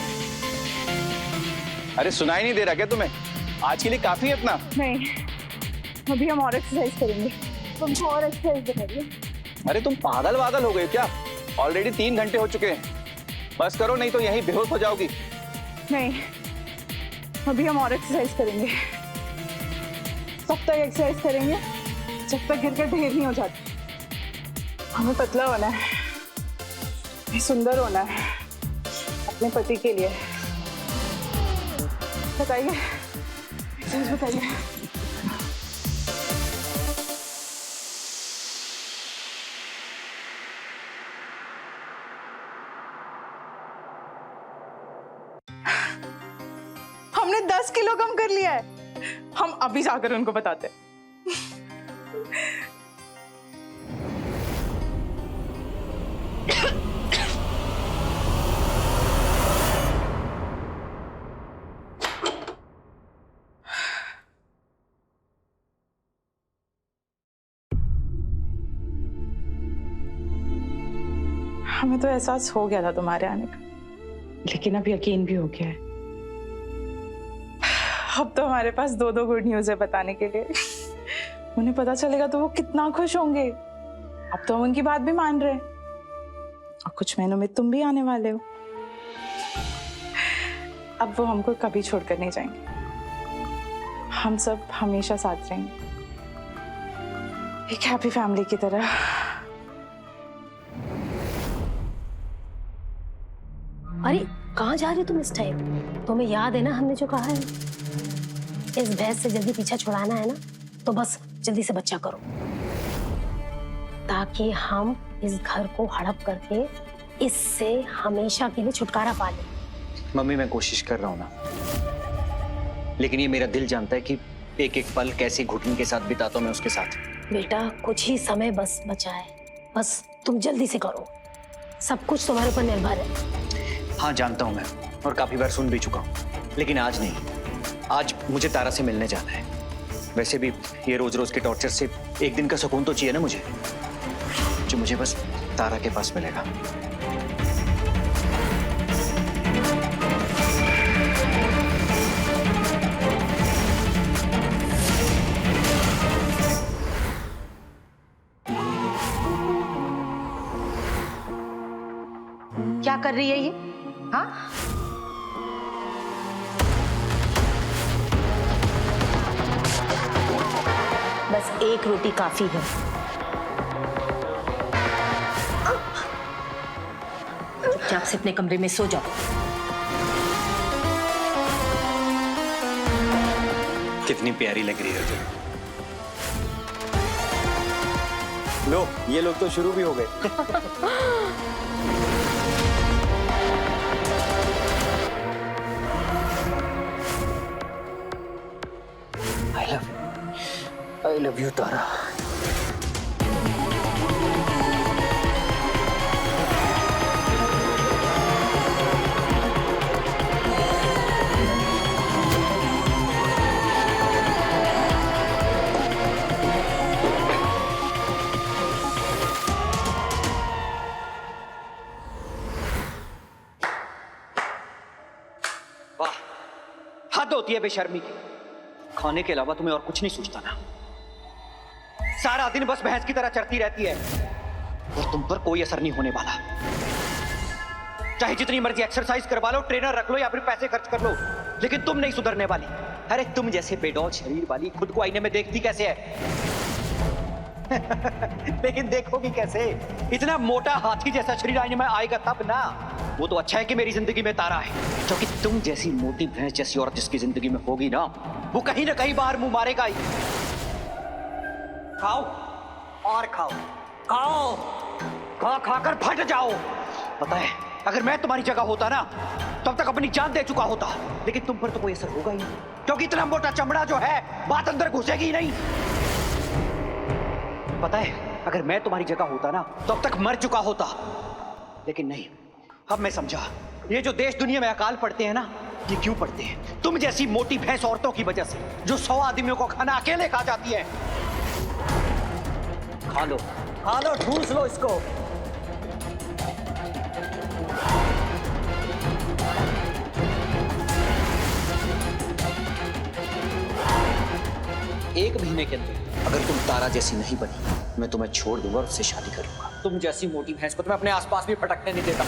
[SPEAKER 14] अरे सुनाई नहीं दे रहा क्या तुम्हें? आज के लिए काफी है इतना।
[SPEAKER 1] नहीं, अभी हम और एक्सरसाइज करेंगे। तुमको और एक्सरसाइज करेंगे।
[SPEAKER 14] अरे तुम पागल वागल हो गए क्या? ऑलरेडी 3 घंटे हो चुके हैं। बस करो, नहीं तो यहीं बेहोश हो जाओगी।
[SPEAKER 1] नहीं, अभी हम और एक्सरसाइज करेंगे। तब तक एक्सरसाइज करेंगे जब तक गिरकर ढेर नहीं हो जाती। हमें पतला होना है, सुंदर होना है अपने पति के लिए। बताइए, एक्सरसाइज बताइए। हमने 10 किलो कम कर लिया है। हम अभी जाकर उनको बताते हैं। हमें तो एहसास हो गया था तुम्हारे आने का, लेकिन अब यकीन भी हो गया है। अब तो हमारे पास 2 गुड न्यूज है बताने के लिए। उन्हें पता चलेगा तो वो कितना खुश होंगे। अब तो हम उनकी बात भी मान रहे हैं और कुछ महीनों में तुम भी आने वाले हो। अब वो हमको कभी छोड़कर नहीं जाएंगे। हम सब हमेशा साथ रहेंगे, एक हैप्पी फैमिली की तरह।
[SPEAKER 5] अरे कहाँ जा रही हो तुम इस टाइम? तुम्हें याद है ना हमने जो कहा है, इस भैंस से जल्दी पीछा छुड़ाना है ना, तो बस जल्दी से बच्चा करो, ताकि हम इस घर को हड़प करके इससे हमेशा के लिए छुटकारा पा लें।
[SPEAKER 2] मम्मी मैं कोशिश कर रहा हूँ ना, लेकिन ये मेरा दिल जानता है कि एक एक पल कैसे घुटन के साथ बिताता हूँ मैं उसके साथ।
[SPEAKER 5] बेटा कुछ ही समय बस बचा है, बस तुम जल्दी से करो, सब कुछ तुम्हारे ऊपर निर्भर है।
[SPEAKER 2] हाँ जानता हूँ मैं, और काफी बार सुन भी चुका हूँ, लेकिन आज नहीं। आज मुझे तारा से मिलने जाना है। वैसे भी ये रोज रोज के टॉर्चर से एक दिन का सुकून तो चाहिए ना मुझे, जो मुझे बस तारा के पास मिलेगा।
[SPEAKER 4] क्या कर रही है ये? हाँ, बस एक रोटी काफी है। चुपचाप से अपने कमरे में सो जाओ।
[SPEAKER 2] कितनी प्यारी लग रही है तुम।
[SPEAKER 10] लो, ये लोग तो शुरू भी हो गए।
[SPEAKER 2] I love you, तारा।
[SPEAKER 10] वाह, हद होती है बेशर्मी की। खाने के अलावा तुम्हें और कुछ नहीं सूझता ना? सारा दिन बस भैंस की तरह चरती रहती है और तुम पर कोई असर नहीं होने वाला। चाहे जितनी मर्जी एक्सरसाइज करवा लो, ट्रेनर रख लो या फिर पैसे खर्च कर लो, लेकिन तुम नहीं सुधरने वाली। अरे तुम जैसे बेडौल शरीर वाली खुद को आईने में देखती कैसे है? लेकिन देखोगी कैसे? इतना मोटा हाथी जैसा शरीर आईने में आएगा तब ना। वो तो अच्छा है कि मेरी जिंदगी में तारा है, क्योंकि तुम जैसी मोटी भैंस जैसी औरत जिसकी जिंदगी में होगी ना, वो कहीं ना कहीं बाहर मुंह मारेगा ही। खाओ और खाओ, खाओ, खा खाकर फट जाओ। पता है, अगर मैं तुम्हारी जगह होता ना, तब तक अपनी जान दे चुका होता, लेकिन तुम पर तो कोई असर होगा ही नहीं, क्योंकि इतना मोटा चमड़ा जो है बात अंदर घुसेगी ही नहीं। पता है, अगर मैं तुम्हारी जगह होता ना, तब तक मर चुका होता, लेकिन नहीं। अब मैं समझा, ये जो देश दुनिया में अकाल पड़ते हैं ना, ये क्यों पड़ते हैं? तुम जैसी मोटी भैंस औरतों की वजह से, जो 100 आदमियों को खाना अकेले खा जाती है। खा लो, ठूस लो इसको।
[SPEAKER 2] 1 महीने के अंदर अगर तुम तारा जैसी नहीं बनी, मैं तुम्हें छोड़ दूंगा और उससे शादी करूंगा।
[SPEAKER 10] तुम जैसी मोटी भैंस को तो मैं अपने आसपास भी फटकने नहीं देता।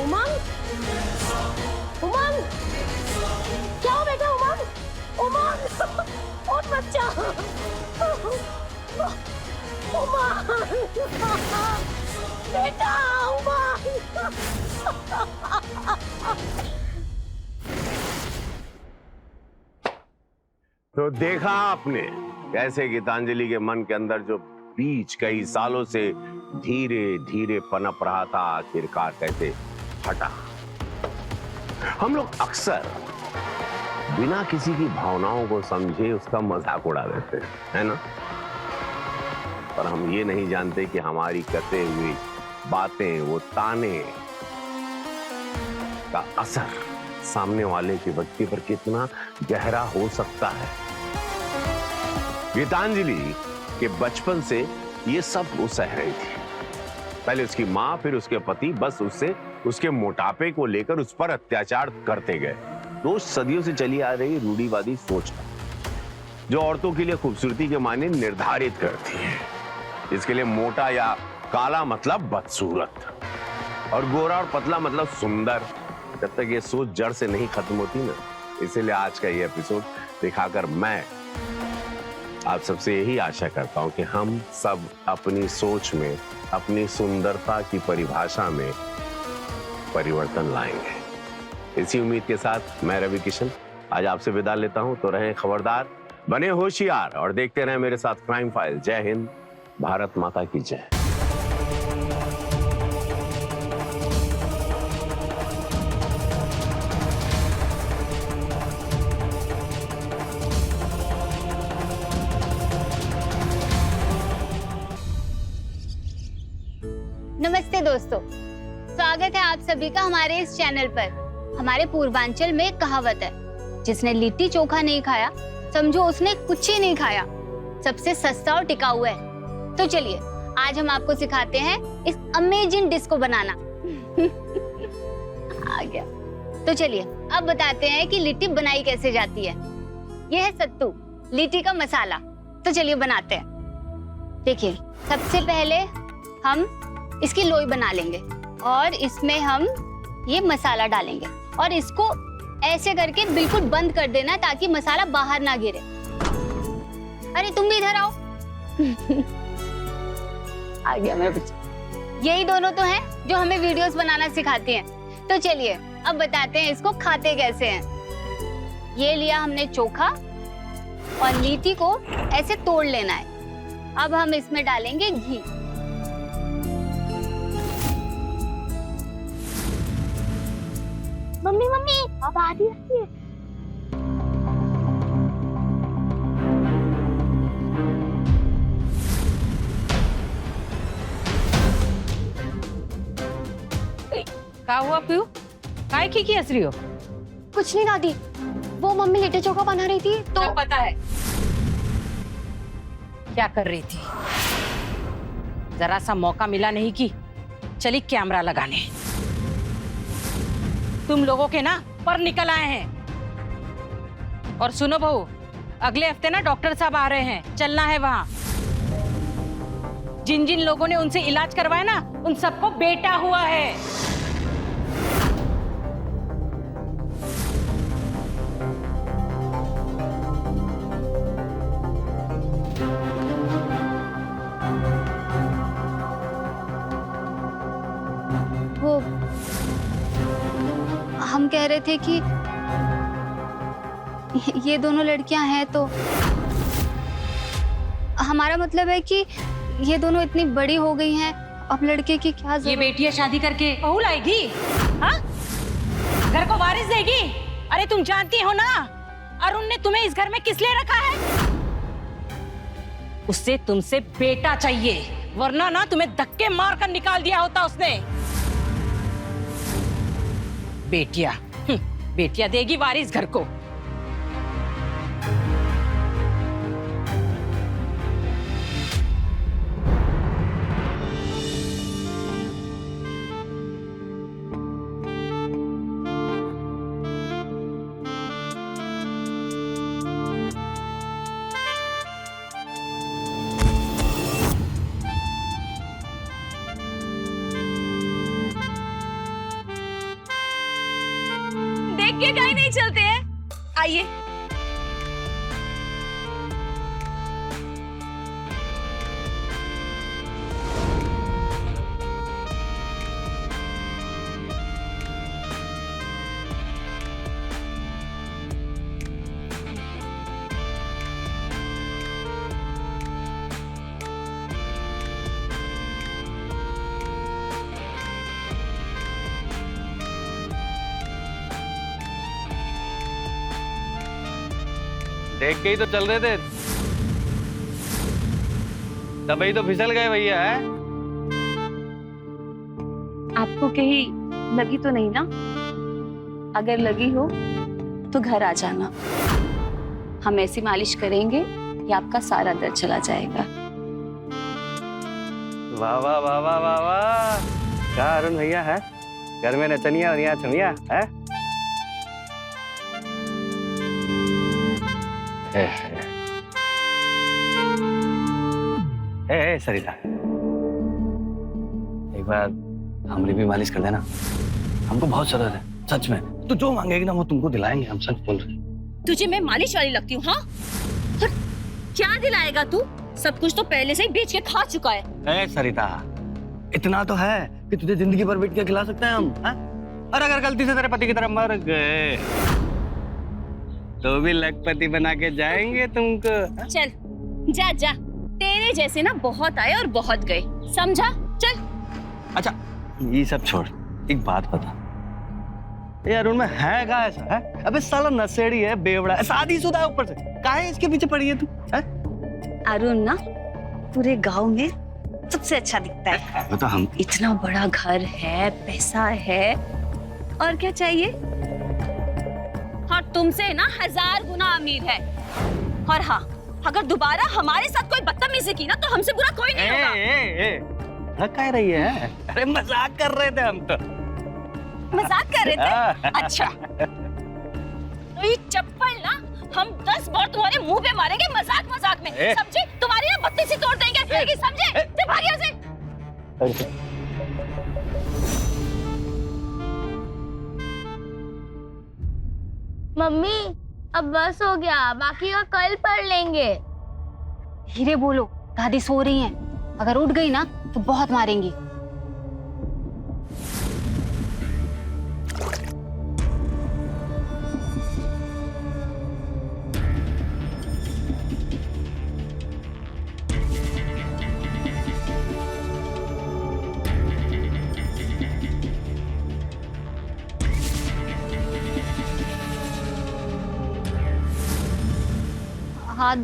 [SPEAKER 5] उमंग, उमंग, क्या हो बेटा? उमंग, उमंग, उठ बच्चा, उमंग, बेटा, उमंग।
[SPEAKER 12] तो देखा आपने कैसे गीतांजलि के मन के अंदर जो बीज कई सालों से धीरे धीरे पनप रहा था, आखिरकार कैसे हटा। हम लोग अक्सर बिना किसी की भावनाओं को समझे उसका मजाक उड़ा देते हैं, है ना? पर हम ये नहीं जानते कि हमारी कसे हुई बातें, वो ताने का असर सामने वाले के व्यक्ति पर कितना गहरा हो सकता है। गीतांजलि के बचपन से ये सब वो सह रही थी। पहले उसकी माँ, फिर उसके पति बस उससे उसके मोटापे को लेकर उस पर अत्याचार करते गए। तो सदियों से चली आ रही रूढ़िवादी सोच जो औरतों के लिए खूबसूरती के मायने निर्धारित करती है। इसके लिए मोटा या काला मतलब बदसूरत और गोरा और पतला मतलब सुंदर। जब तक ये सोच जड़ से नहीं खत्म होती ना, इसीलिए आज का ये एपिसोड दिखाकर मैं आप सबसे यही आशा करता हूं कि हम सब अपनी सोच में, अपनी सुंदरता की परिभाषा में परिवर्तन लाएंगे। इसी उम्मीद के साथ मैं रवि किशन आज आपसे विदा लेता हूं। तो रहें खबरदार, बने होशियार और देखते रहें मेरे साथ क्राइम फाइल। जय हिंद, भारत माता की जय।
[SPEAKER 13] नमस्ते दोस्तों, स्वागत है आप सभी का हमारे इस चैनल पर। हमारे पूर्वांचल में एक कहावत है, जिसने लिट्टी चोखा नहीं खाया समझो उसने कुछ ही नहीं खाया। सबसे सस्ता और टिकाऊ है। तो चलिए आज हम आपको सिखाते हैं इस अमेजिंग डिश को बनाना। आ गया। तो चलिए अब बताते हैं कि लिट्टी बनाई कैसे जाती है। यह है सत्तू, लिट्टी का मसाला। तो चलिए बनाते हैं। देखिए सबसे पहले हम इसकी लोई बना लेंगे और इसमें हम ये मसाला डालेंगे और इसको ऐसे करके बिल्कुल बंद कर देना ताकि मसाला बाहर ना गिरे। अरे तुम भी इधर आओ। आ गया मेरा बच्चा। यही दोनों तो हैं जो हमें वीडियोस बनाना सिखाती हैं। तो चलिए अब बताते हैं इसको खाते कैसे हैं। ये लिया हमने चोखा और लिट्टी को ऐसे तोड़ लेना है। अब हम इसमें डालेंगे घी।
[SPEAKER 5] मम्मी मम्मी अब आधी रखी है।
[SPEAKER 4] क्या हुआ पीयू? काय की हंस रही हो?
[SPEAKER 13] कुछ नहीं दादी, वो मम्मी लिट्टी चोखा बना रही थी तो
[SPEAKER 4] पता है क्या कर रही थी। जरा सा मौका मिला नहीं कि चली कैमरा लगाने। तुम लोगों के ना पर निकल आए हैं। और सुनो बहू, अगले हफ्ते ना डॉक्टर साहब आ रहे हैं, चलना है वहां। जिन जिन लोगों ने उनसे इलाज करवाया ना, उन सबको बेटा हुआ है।
[SPEAKER 13] वो हम कह रहे थे कि ये दोनों लड़कियां हैं तो हमारा मतलब है कि ये दोनों इतनी बड़ी हो गई हैं, अब लड़के की क्या जरूरत?
[SPEAKER 4] ये बेटियां शादी करके बहू लाएगी? हाँ? घर को वारिस देगी? अरे तुम जानती हो ना अरुण ने तुम्हें इस घर में किस लिए रखा है?
[SPEAKER 15] उसे तुमसे बेटा चाहिए, वरना ना तुम्हें धक्के मार कर निकाल दिया होता उसने। बेटिया बेटिया देगी वारिस घर को।
[SPEAKER 13] देख के कहीं नहीं चलते हैं, आइए।
[SPEAKER 14] देख के ही तो चल रहे थे, तभी तो फिसल गए भैया। है
[SPEAKER 3] आपको कहीं लगी तो नहीं ना? अगर लगी हो तो घर आ जाना, हम ऐसी मालिश करेंगे कि आपका सारा दर्द चला जाएगा।
[SPEAKER 14] वाह वाह वाह वाह वाह वाह, क्या अरुण भैया है, घर में नचनिया और यहाँ छमिया है। सरिता, एक बार हमारी भी मालिश कर देना, हमको बहुत जरूरत है सच में। तू जो मांगेगी ना वो तुमको दिलाएंगे, हम सच बोल रहे हैं।
[SPEAKER 15] तुझे मैं मालिश वाली लगती हूँ? हाँ, और क्या दिलाएगा तू? सब कुछ तो पहले से ही बेच के खा चुका है।
[SPEAKER 14] सरिता, इतना तो है कि तुझे जिंदगी भर बैठ के खिला सकते हैं हम। और अगर गलती से तेरे पति की तरफ मर गए तो भी लखपति बना के जाएंगे तुमको।
[SPEAKER 15] चल जा जा, तेरे जैसे ना बहुत आए और बहुत गए, समझा? चल।
[SPEAKER 14] अच्छा ये सब छोड़, एक बात बता, ये अरुण में है क्या ऐसा? है अबे साला नशेड़ी है, बेवड़ा है, शादीशुदा है ऊपर से, काहे इसके पीछे पड़ी है तू?
[SPEAKER 3] अरुण ना पूरे गांव में सबसे अच्छा दिखता है।
[SPEAKER 14] बता, हम
[SPEAKER 3] इतना बड़ा घर है, पैसा है, और क्या चाहिए?
[SPEAKER 15] और तुमसे ना 1000 गुना अमीर है। और हाँ, अगर दोबारा हमारे साथ कोई बदतमीजी की ना तो हमसे बुरा कोई नहीं होगा।
[SPEAKER 14] कह रही है? अरे मजाक कर रहे थे हम तो।
[SPEAKER 15] मजाक कर रहे थे? अच्छा, तो ये चप्पल ना हम 10 बार तुम्हारे मुंह पे मारेंगे मजाक मजाक में, समझे? तुम्हारी ना बत्ती सी तोड़ देंगे, समझे? चल भाग यहाँ से।
[SPEAKER 5] मम्मी अब बस हो गया, बाकी का कल पढ़ लेंगे।
[SPEAKER 13] धीरे बोलो, दादी सो रही हैं, अगर उठ गई ना तो बहुत मारेंगी। हाँ,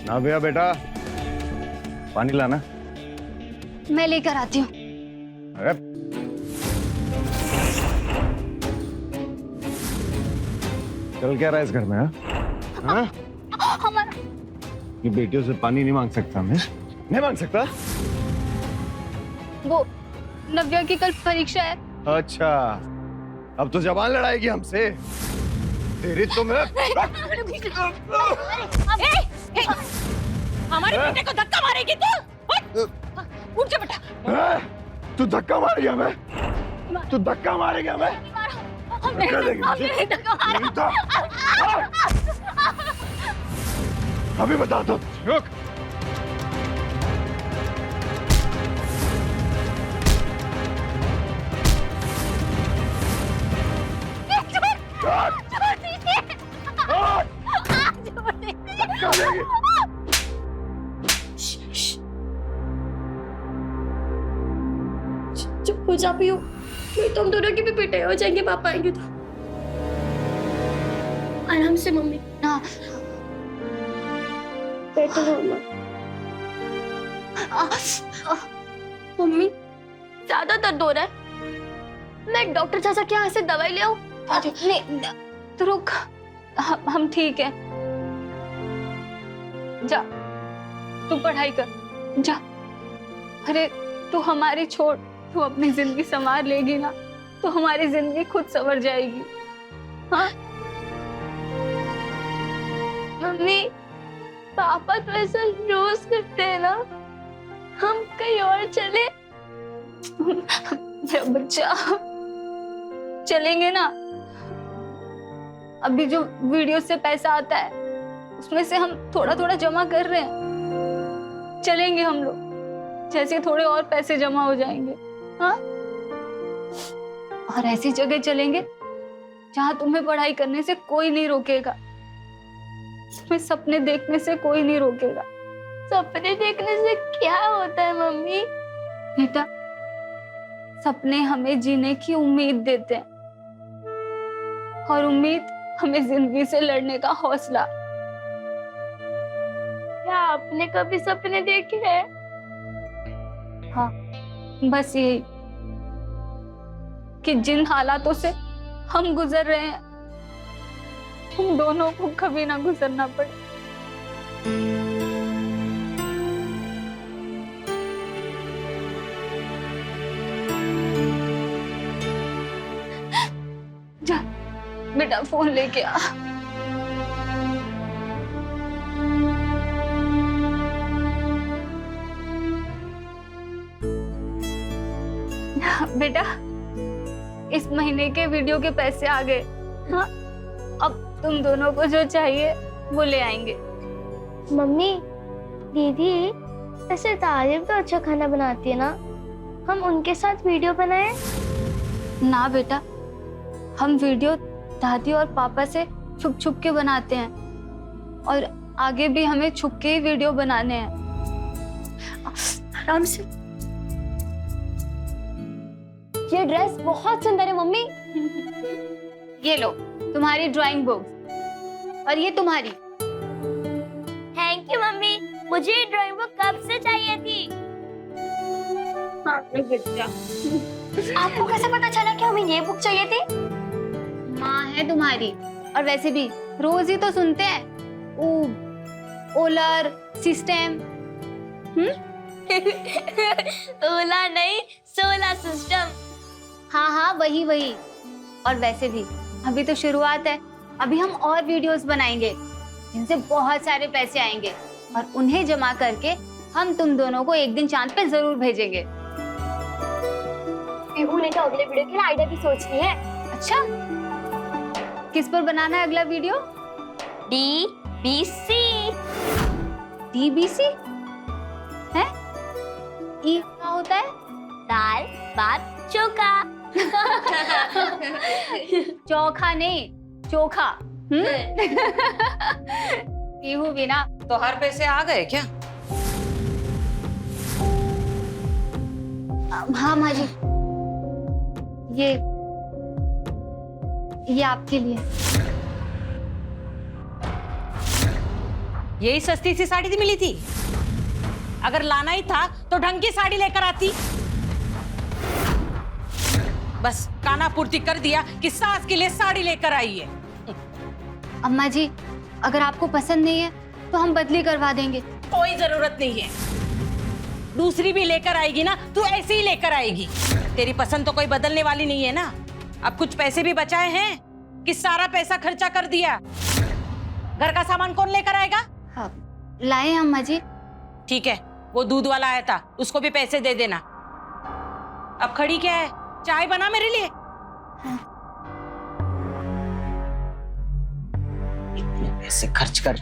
[SPEAKER 14] ना भैया बेटा, पानी लाना।
[SPEAKER 13] मैं लेकर आती हूँ।
[SPEAKER 14] अरे चल क्या रहा है इस घर में? हाँ?
[SPEAKER 13] हमारा
[SPEAKER 14] ये बेटियों से पानी नहीं मांग सकता मैं, नहीं मांग सकता।
[SPEAKER 13] वो नव्या की कल परीक्षा है।
[SPEAKER 14] अच्छा, अब तो जबान लड़ाएगी हमसे। तेरी तो मैं
[SPEAKER 15] हमारे बेटे को धक्का मारेगी तू? उठ जा बेटा।
[SPEAKER 14] तू धक्का मारेगा मैं? तू धक्का मारेगा मैं? अभी बता दो। रुक।
[SPEAKER 5] जा पियो, नहीं तो हम दोनों की भी पिटाई हो जाएंगे पापा आएंगे तो। आराम से मम्मी।
[SPEAKER 13] हाँ
[SPEAKER 5] बैठो मम्मी, ज्यादा दर्द हो रहा है, मैं एक डॉक्टर चाचा के यहाँ से दवाई ले आऊं?
[SPEAKER 13] नहीं तो रुक, हम ठीक है। जा तू पढ़ाई कर, जा। अरे तू हमारी छोड़, तू अपनी जिंदगी संवार लेगी ना तो हमारी जिंदगी खुद संवर जाएगी। हाँ
[SPEAKER 5] मम्मी, पापा तो ऐसा रोज करते हैं ना, हम कहीं और चले?
[SPEAKER 13] मेरा बच्चा, चलेंगे ना। अभी जो वीडियो से पैसा आता है उसमें से हम थोड़ा थोड़ा जमा कर रहे हैं, चलेंगे हम लोग, जैसे थोड़े और पैसे जमा हो जाएंगे। हाँ, और ऐसी जगह चलेंगे जहां तुम्हें पढ़ाई करने से कोई नहीं रोकेगा, तुम्हें सपने देखने से कोई नहीं रोकेगा।
[SPEAKER 5] सपने देखने से क्या होता है मम्मी?
[SPEAKER 13] बेटा, सपने हमें जीने की उम्मीद देते हैं और उम्मीद हमें जिंदगी से लड़ने का हौसला।
[SPEAKER 5] क्या आपने कभी सपने देखे हैं?
[SPEAKER 13] हाँ, बस यही कि जिन हालातों से हम गुजर रहे हैं हम दोनों को कभी ना गुजरना पड़े। जा बेटा, फोन लेके आ। बेटा, इस महीने के वीडियो के पैसे आ गए। हाँ, अब तुम दोनों को जो चाहिए वो ले आएंगे।
[SPEAKER 5] मम्मी, दीदी ऐसे तारीफ तो अच्छा खाना बनाती है ना, हम उनके साथ वीडियो बनाए?
[SPEAKER 13] ना बेटा, हम वीडियो दादी और पापा से छुप छुप के बनाते हैं और आगे भी हमें छुप के ही वीडियो बनाने हैं।
[SPEAKER 5] आराम से। ये ड्रेस बहुत सुंदर है मम्मी।
[SPEAKER 13] ये लो तुम्हारी ड्राइंग बुक और ये तुम्हारी।
[SPEAKER 5] थैंक यू मम्मी, मुझे ये ड्राइंग बुक कब से चाहिए थी। आपको कैसे पता चला कि हमें ये बुक चाहिए थी?
[SPEAKER 13] माँ है तुम्हारी, और वैसे भी रोज ही तो सुनते हैं ओलर सिस्टम।
[SPEAKER 5] ओला नहीं, सोलर सिस्टम।
[SPEAKER 13] हाँ हाँ, वही वही। और वैसे भी अभी तो शुरुआत है, अभी हम और वीडियोस बनाएंगे जिनसे बहुत सारे पैसे आएंगे और उन्हें जमा करके हम तुम दोनों को एक दिन चांद पे जरूर भेजेंगे।
[SPEAKER 5] उन्हें तो अगले वीडियो के लिए आइडिया भी सोच ली है।
[SPEAKER 13] अच्छा, किस पर बनाना है अगला वीडियो?
[SPEAKER 5] DBC।
[SPEAKER 13] DBC है? ई क्या होता है?
[SPEAKER 5] दाल भात चोखा।
[SPEAKER 13] चोखा नहीं, चोखा। पीहू बिना
[SPEAKER 15] तो हर पैसे आ गए क्या?
[SPEAKER 13] हाँ माँ जी, ये आपके लिए।
[SPEAKER 15] यही सस्ती सी साड़ी मिली थी, अगर लाना ही था तो ढंग की साड़ी लेकर आती। बस काना पूर्ति कर दिया कि सास के लिए साड़ी लेकर आई है।
[SPEAKER 13] अम्मा जी, अगर आपको पसंद नहीं है तो हम बदली करवा देंगे।
[SPEAKER 15] कोई जरूरत नहीं है, दूसरी भी लेकर आएगी ना तू ऐसे ही लेकर आएगी। तेरी पसंद तो कोई बदलने वाली नहीं है ना। अब कुछ पैसे भी बचाए हैं कि सारा पैसा खर्चा कर दिया। घर का सामान कौन लेकर आएगा?
[SPEAKER 13] हाँ, लाए अम्मा जी।
[SPEAKER 15] ठीक है, वो दूध वाला आया था, उसको भी पैसे दे देना। अब खड़ी क्या है, चाय बना मेरे लिए।
[SPEAKER 2] इतने पैसे खर्च कर।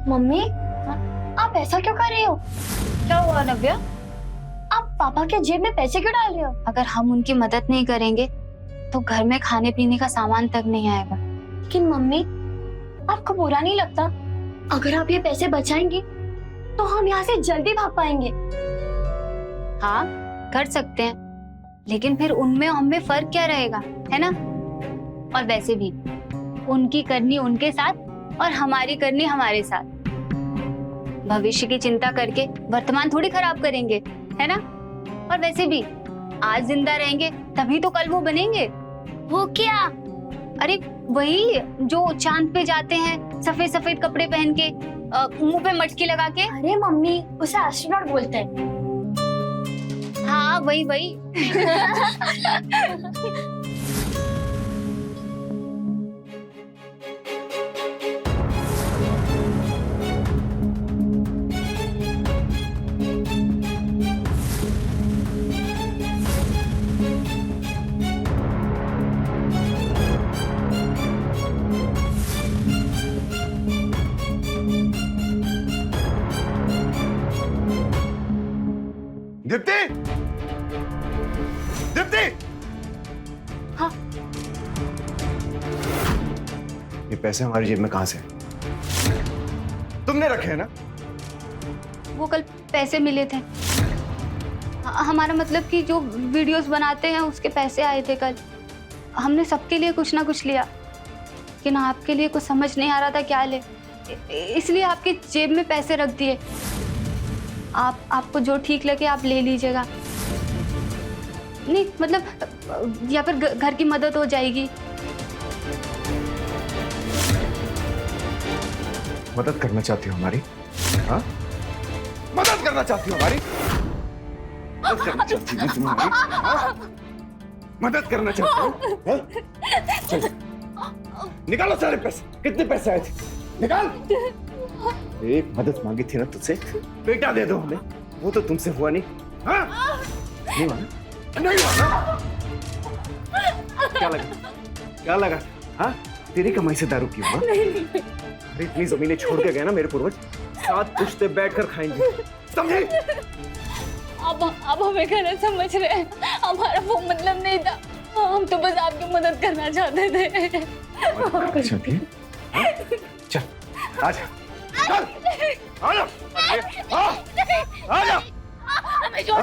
[SPEAKER 5] मम्मी, आप ऐसा क्यों कर रही हो?
[SPEAKER 13] क्या हुआ नव्या?
[SPEAKER 5] आप पापा के जेब में पैसे क्यों डाल रहे हो?
[SPEAKER 13] अगर हम उनकी मदद नहीं करेंगे तो घर में खाने पीने का सामान तक नहीं आएगा।
[SPEAKER 5] लेकिन मम्मी, आपको बुरा नहीं लगता अगर आप ये पैसे बचाएंगी
[SPEAKER 15] तो हम यहाँ से जल्दी भाग पाएंगे।
[SPEAKER 13] हाँ कर सकते हैं, लेकिन फिर उनमें और हमें फर्क क्या रहेगा, है ना? और वैसे भी उनकी करनी उनके साथ और हमारी करनी हमारे साथ। भविष्य की चिंता करके वर्तमान थोड़ी खराब करेंगे, है ना? और वैसे भी आज जिंदा रहेंगे तभी तो कल वो बनेंगे।
[SPEAKER 15] वो क्या?
[SPEAKER 13] अरे वही जो चांद पे जाते हैं सफेद सफेद कपड़े पहन के, मुंह पे मटकी लगा के।
[SPEAKER 15] अरे मम्मी, उसे एस्ट्रोनॉट बोलते हैं।
[SPEAKER 13] हाँ वही वही।
[SPEAKER 6] दीप्ति, दीप्ति,
[SPEAKER 13] हाँ
[SPEAKER 6] ये पैसे हमारी जेब में कहां से? तुमने रखे हैं ना?
[SPEAKER 13] वो कल पैसे मिले थे। हमारा मतलब कि जो वीडियोस बनाते हैं उसके पैसे आए थे कल। हमने सबके लिए कुछ ना कुछ लिया, लेकिन आपके लिए कुछ समझ नहीं आ रहा था क्या ले, इसलिए आपके जेब में पैसे रख दिए। आपको जो ठीक लगे आप ले लीजिएगा। नहीं मतलब या फिर घर की मदद हो जाएगी।
[SPEAKER 6] मदद करना चाहती हो हमारी? हाँ? मदद करना चाहती हो हमारी? मदद करना चाहती हो तुम हमारी? हाँ? मदद करना चाहती हो? हाँ? चल निकालो सारे पैसे। कितने पैसे आए थे? निकाल। एक मदद मांगी थी ना तुझसे, बेटा दे दो हमें। वो तो तुमसे हुआ नहीं। हाँ? नहीं हुआ ना? नहीं हुआ ना? क्या लगा? क्या लगा? हाँ? तेरी कमाई से दारू क्यों? हाँ? अरे इतनी जमीनें छोड़ के गए ना मेरे पूर्वज, साथ पुश्ते बैठकर खाएंगे, समझे?
[SPEAKER 15] अब हमें गलत समझ रहे हैं। हमारा वो मतलब नहीं था, हम तो बस आपकी मदद करना चाहते थे।
[SPEAKER 6] चाहती है? हाँ? चल आजा, चल आजा, आजा,
[SPEAKER 15] हमें छोड़।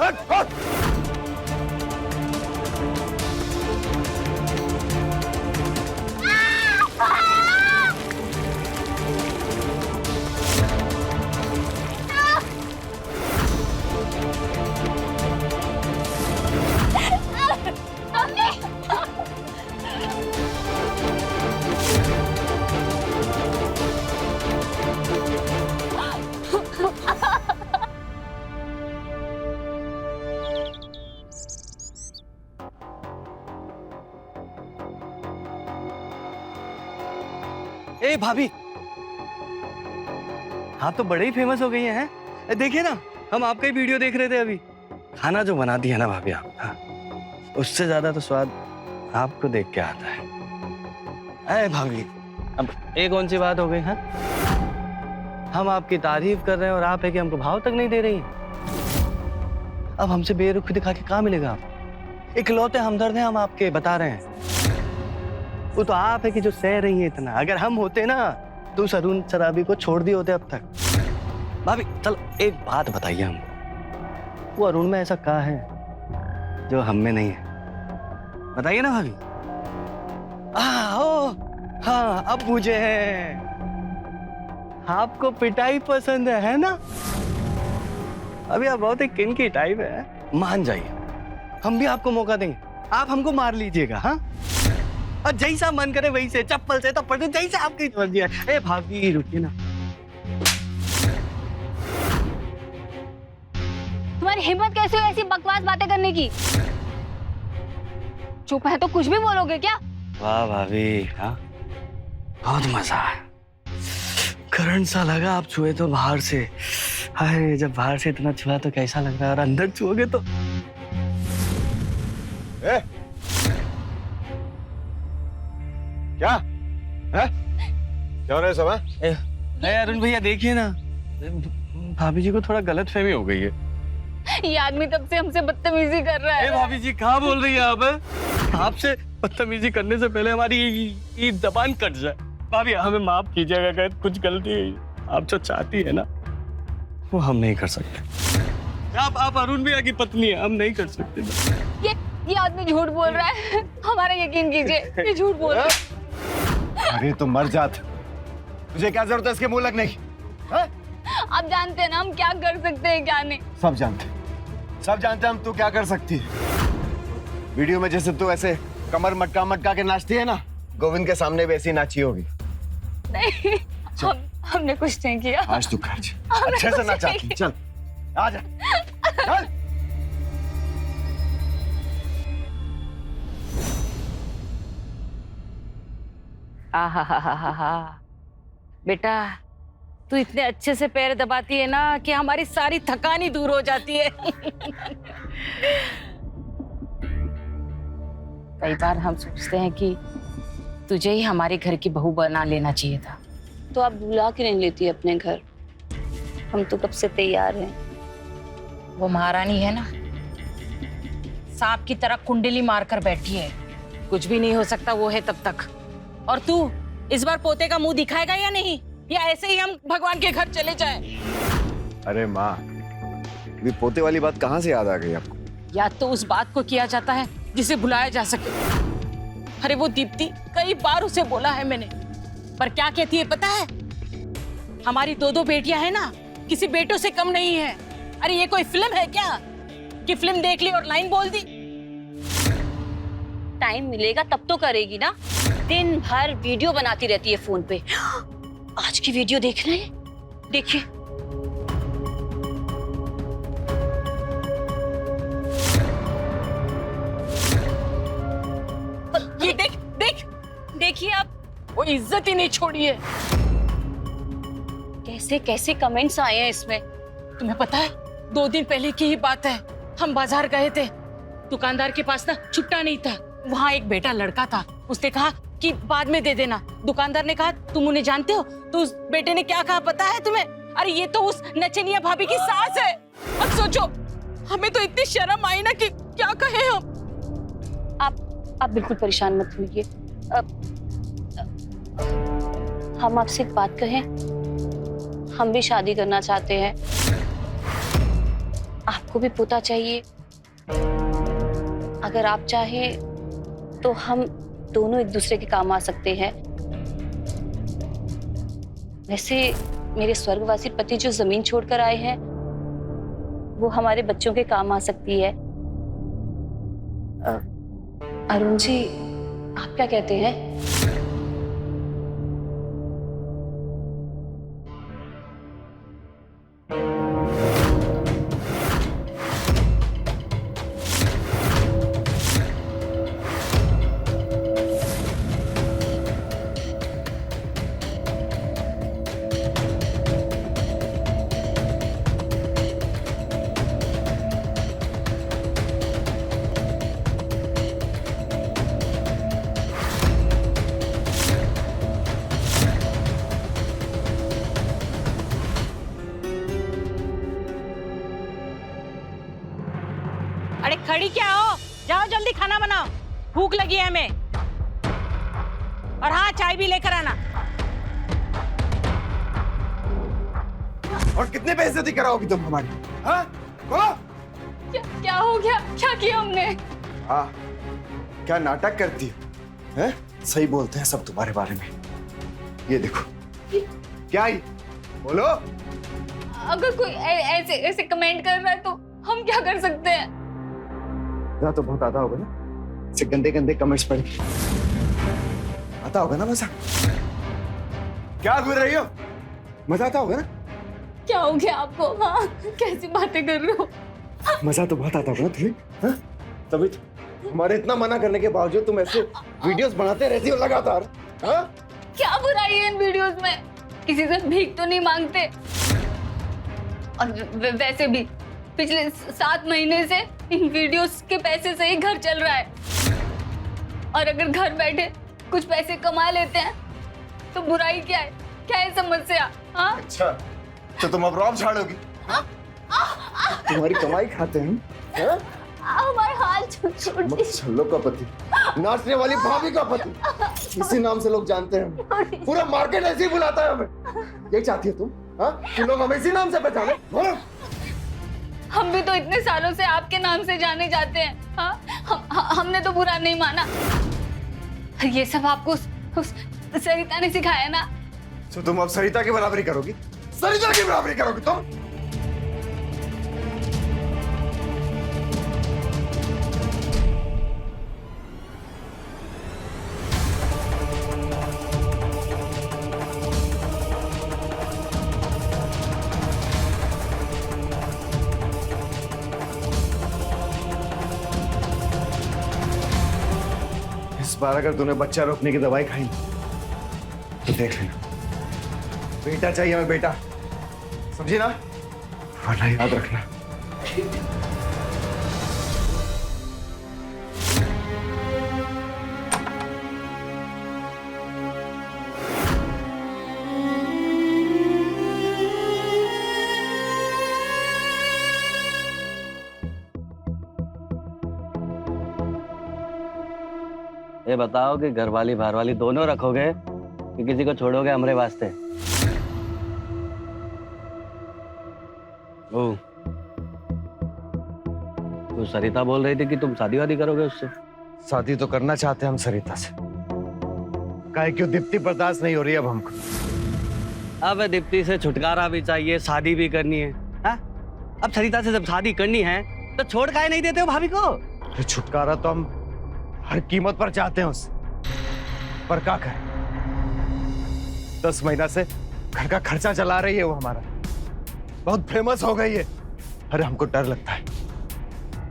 [SPEAKER 14] ए भाभी, आप तो बड़े ही फेमस हो गई हैं। देखिए ना, हम आपका ही वीडियो देख रहे थे अभी। खाना जो बनाती है ना भाभी आप, हाँ, उससे ज्यादा तो स्वाद आपको देख के आता है। भाभी, अब एक कौन सी बात हो गई? हाँ, हम आपकी तारीफ कर रहे हैं और आप है कि हमको भाव तक नहीं दे रही हैं। अब हमसे बेरुखी दिखा के कहाँ मिलेगा? आप इकलौते हमदर्द हैं हम आपके, बता रहे हैं। वो तो आप है कि जो सह रही है इतना। अगर हम होते ना तो अरुण शराबी को छोड़ दिए होते अब तक। भाभी चलो एक बात बताइए हमको, वो अरुण में ऐसा क्या है जो हम में नहीं है? बताइए ना भाभी। हाँ अब मुझे है, आपको पिटाई पसंद है ना? अभी आप बहुत ही किनकी टाइप है, मान जाइए। हम भी आपको मौका देंगे, आप हमको मार लीजिएगा। हाँ, और जैसा मन करे वही से, चप्पल से, थप्पड़ से, जैसे आपकी मर्जी है। ए भाभी रुकिए ना।
[SPEAKER 13] तुम्हारी हिम्मत कैसे हुई ऐसी बकवास बातें करने की? चुप है तो कुछ भी बोलोगे क्या?
[SPEAKER 14] वाह भाभी, हाँ बहुत मजा है। करंट सा लगा आप छुए तो बाहर से। हाय, जब बाहर से इतना छुआ तो कैसा लग रहा है, और अंदर छुओगे तो
[SPEAKER 6] क्या है? क्या हो रहा है सब?
[SPEAKER 14] अरुण भैया देखिए ना, भाभी जी को थोड़ा गलतफहमी हो गई है।
[SPEAKER 15] ये आदमी तब से हमसे बदतमीजी कर रहा है।
[SPEAKER 14] भाभी जी कहाँ बोल रही है आप? आपसे बदतमीजी करने से पहले हमारी ये जबान कट जाए। भाभी हमें माफ कीजिएगा अगर कुछ गलती आप जो चाहती है ना वो हम नहीं कर सकते। आप अरुण भैया की पत्नी है, हम नहीं कर सकते।
[SPEAKER 13] ये आदमी झूठ बोल रहा है, हमारा यकीन कीजिए, ये झूठ बोल रहा है।
[SPEAKER 6] अरे तो मर जात, तुझे क्या जरूरत है इसके मुंह लगने की?
[SPEAKER 13] आप जानते हैं ना हम क्या कर सकते हैं क्या नहीं।
[SPEAKER 6] सब जानते हम तू क्या कर सकती है। वीडियो में जैसे तू ऐसे कमर मटका मटका के नाचती है ना, गोविंद के सामने वैसी नाची होगी।
[SPEAKER 13] नहीं, हमने कुछ नहीं किया।
[SPEAKER 6] आज तू कर, अच्छे से नाचाती। चल आजा, चल।
[SPEAKER 15] आहा बेटा, तू इतने अच्छे से पैर दबाती है ना कि हमारी सारी थकान ही दूर हो जाती है। कई बार हम सोचते हैं कि तुझे ही हमारे घर की बहू बना लेना चाहिए था।
[SPEAKER 3] तो आप बुला के नहीं लेती अपने घर? हम तो कब से तैयार हैं।
[SPEAKER 15] वो महारानी है ना, सांप की तरह कुंडली मारकर बैठी है, कुछ भी नहीं हो सकता वो है तब तक। और तू इस बार पोते का मुंह दिखाएगा या नहीं, या ऐसे ही हम भगवान के घर चले जाएं?
[SPEAKER 6] अरे माँ, ये पोते वाली बात कहाँ से याद आ गई आपको?
[SPEAKER 15] याद तो उस बात को किया जाता है जिसे भुलाया जा सके। अरे वो दीप्ति, कई बार उसे बोला है मैंने, पर क्या कहती है पता है? हमारी 2 बेटियां हैं ना, किसी बेटों से कम नहीं है। अरे ये कोई फिल्म है क्या कि फिल्म देख ली और लाइन बोल दी?
[SPEAKER 3] टाइम मिलेगा तब तो करेगी ना, दिन भर वीडियो बनाती रहती है फोन पे। आज की वीडियो देख रहे हैं, देखिए।
[SPEAKER 15] ये देखिए आप, वो इज्जत ही नहीं छोड़ी है।
[SPEAKER 3] कैसे कैसे कमेंट्स आए हैं इसमें।
[SPEAKER 15] तुम्हें पता है, 2 दिन पहले की ही बात है, हम बाजार गए थे, दुकानदार के पास ना छुट्टा नहीं था। वहाँ एक बेटा लड़का था, उसने कहा कि बाद में दे देना। दुकानदार ने कहा तुम उन्हें जानते हो? तो उस बेटे ने क्या कहा पता है तुम्हें? अरे ये तो उस नचनिया भाभी की सास है। अब सोचो, हमें तो इतनी शर्म आई ना कि क्या कहें हम।
[SPEAKER 3] आप बिल्कुल परेशान मत होइए। हम आपसे एक बात कहें, हम भी शादी करना चाहते हैं। आपको भी पोता चाहिए। अगर आप चाहें तो हम दोनों एक दूसरे के काम आ सकते हैं। वैसे मेरे स्वर्गवासी पति जो जमीन छोड़कर आए हैं, वो हमारे बच्चों के काम आ सकती है। अरुण जी, आप क्या कहते हैं?
[SPEAKER 15] अरे खड़ी क्या हो, जाओ जल्दी खाना बनाओ, भूख लगी है हमें। और हाँ, चाय भी लेकर आना।
[SPEAKER 6] और कितने बेइज्जती कराओगी तुम हमारी? हाँ? बोलो।
[SPEAKER 13] क्या हो गया? क्या किया हमने?
[SPEAKER 6] हाँ, क्या नाटक करती हो? हैं? सही बोलते हैं सब तुम्हारे बारे में। ये देखो, क्या ही? बोलो।
[SPEAKER 13] अगर कोई ऐसे ऐसे कमेंट कर रहा है तो हम क्या कर सकते हैं?
[SPEAKER 6] मजा तो बहुत आता होगा ना, ऐसे गंदे गंदे कमेंट्स पढ़ के। आता होगा ना मजा? क्या घूर रही हो? मजा आता होगा ना?
[SPEAKER 13] क्या हो गया आपको? हाँ, कैसी बातें कर रहे हो?
[SPEAKER 6] मजा तो बहुत आता होगा ना तुम्हें? हाँ? तभी तो हमारे इतना मना करने के बावजूद तुम ऐसे वीडियोस बनाते रहती हो लगातार। हाँ?
[SPEAKER 13] क्या बुराई है इन वीडियोस में? किसी से भीख तो नहीं मांगते। और वैसे भी पिछले 7 महीने से इन वीडियोस के पैसे से ही घर चल रहा है। और अगर घर बैठे कुछ पैसे कमा लेते हैं तो बुराई क्या है? क्या है समस्या? हाँ?
[SPEAKER 6] अच्छा, तो तुम अब रौब झाड़ोगी? तुम्हारी कमाई खाते हैं? हाँ?
[SPEAKER 13] हमारे हाल छोड़
[SPEAKER 6] छल्लों का पति, नाचने वाली भाभी का पति, इसी नाम से लोग जानते हैं। पूरा मार्केट ऐसे ही बुलाता है हमें। यही चाहती है तुम? हाँ? तुम लोग हमें इसी नाम से पहचाने? बोलो।
[SPEAKER 15] हम भी तो इतने सालों से आपके नाम से जाने जाते हैं। हाँ, हमने तो बुरा नहीं माना। ये सब आपको उस सरिता ने सिखाया ना।
[SPEAKER 6] तो तुम अब सरिता की बराबरी करोगी? सरिता की बराबरी करोगी तुम? इस बार अगर तूने बच्चा रोकने की दवाई खाई तो देख लेना, बेटा चाहिए हमें, बेटा, समझी ना? वरना याद रखना।
[SPEAKER 14] ये बताओ कि घर वाली बाहर वाली दोनों रखोगे कि किसी को छोड़ोगे हमारे वास्ते? ओ, तो सरिता बोल रही थी कि तुम शादी वादी करोगे उससे।
[SPEAKER 6] शादी तो करना चाहते हैं हम सरिता से, काहे क्यों दीप्ति बर्दाश्त नहीं हो रही अब हमको।
[SPEAKER 14] अब दीप्ति से छुटकारा भी चाहिए, शादी भी करनी है। हा? अब सरिता से जब शादी करनी है तो छोड़ काहे नहीं देते हो भाभी को?
[SPEAKER 6] तो छुटकारा तो हम हर कीमत पर चाहते हैं उससे, पर क्या करें, 10 महीना से घर का खर्चा चला रही है वो हमारा, बहुत फेमस हो गई है। अरे हमको डर लगता है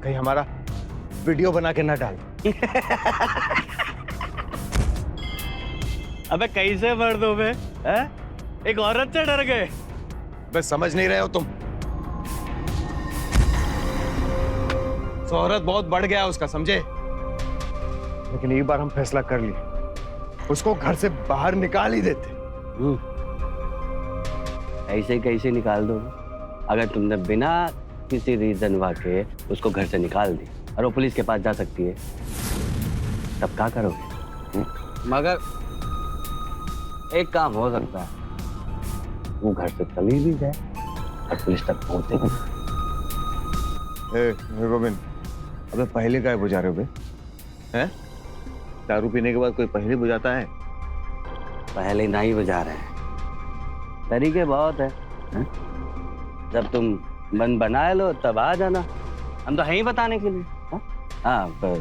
[SPEAKER 6] कहीं हमारा वीडियो बना के ना डाल।
[SPEAKER 14] अबे कैसे मर्द हो बे? एक औरत से डर गए?
[SPEAKER 6] बस समझ नहीं रहे हो तुम, शोहरत बहुत बढ़ गया उसका, समझे? लेकिन एक बार हम फैसला कर लिए, उसको घर से बाहर निकाल ही देते।
[SPEAKER 14] ऐसे कैसे निकाल दो? अगर तुमने बिना किसी रीजन वाके उसको घर से निकाल दी और वो पुलिस के पास जा सकती है, तब क्या करोगे? मगर एक काम हो सकता है, वो घर से चली भी जाए और पुलिस तक पहुंचे।
[SPEAKER 6] गोविंद, अबे पहले क्या बुझा रहे हो बे? हैं? दारू पीने के बाद कोई पहले बुझाता है?
[SPEAKER 14] पहले नहीं बुझा रहे हैं, तरीके बहुत है। जब तुम मन बनाए लो तब आ जाना, हम तो हैं ही बताने के लिए। हाँ, पर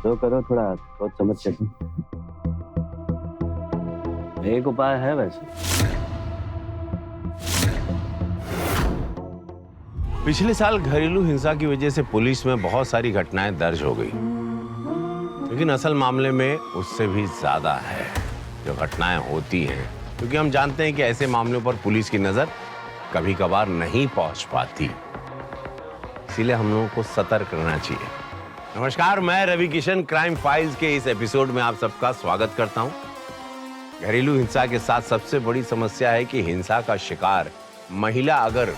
[SPEAKER 14] तो करो, थोड़ा सोच समझ के। एक उपाय है वैसे।
[SPEAKER 12] पिछले साल घरेलू हिंसा की वजह से पुलिस में बहुत सारी घटनाएं दर्ज हो गई, लेकिन असल मामले में उससे भी ज्यादा है जो घटनाएं होती हैं, क्योंकि हम जानते हैं कि ऐसे मामलों पर पुलिस की नजर कभी कभार नहीं पहुंच पाती, इसीलिए हम लोगों को सतर्क रहना चाहिए। नमस्कार, मैं रवि किशन क्राइम फाइल्स के इस एपिसोड में आप सबका स्वागत करता हूं। घरेलू हिंसा के साथ सबसे बड़ी समस्या है कि हिंसा का शिकार महिला अगर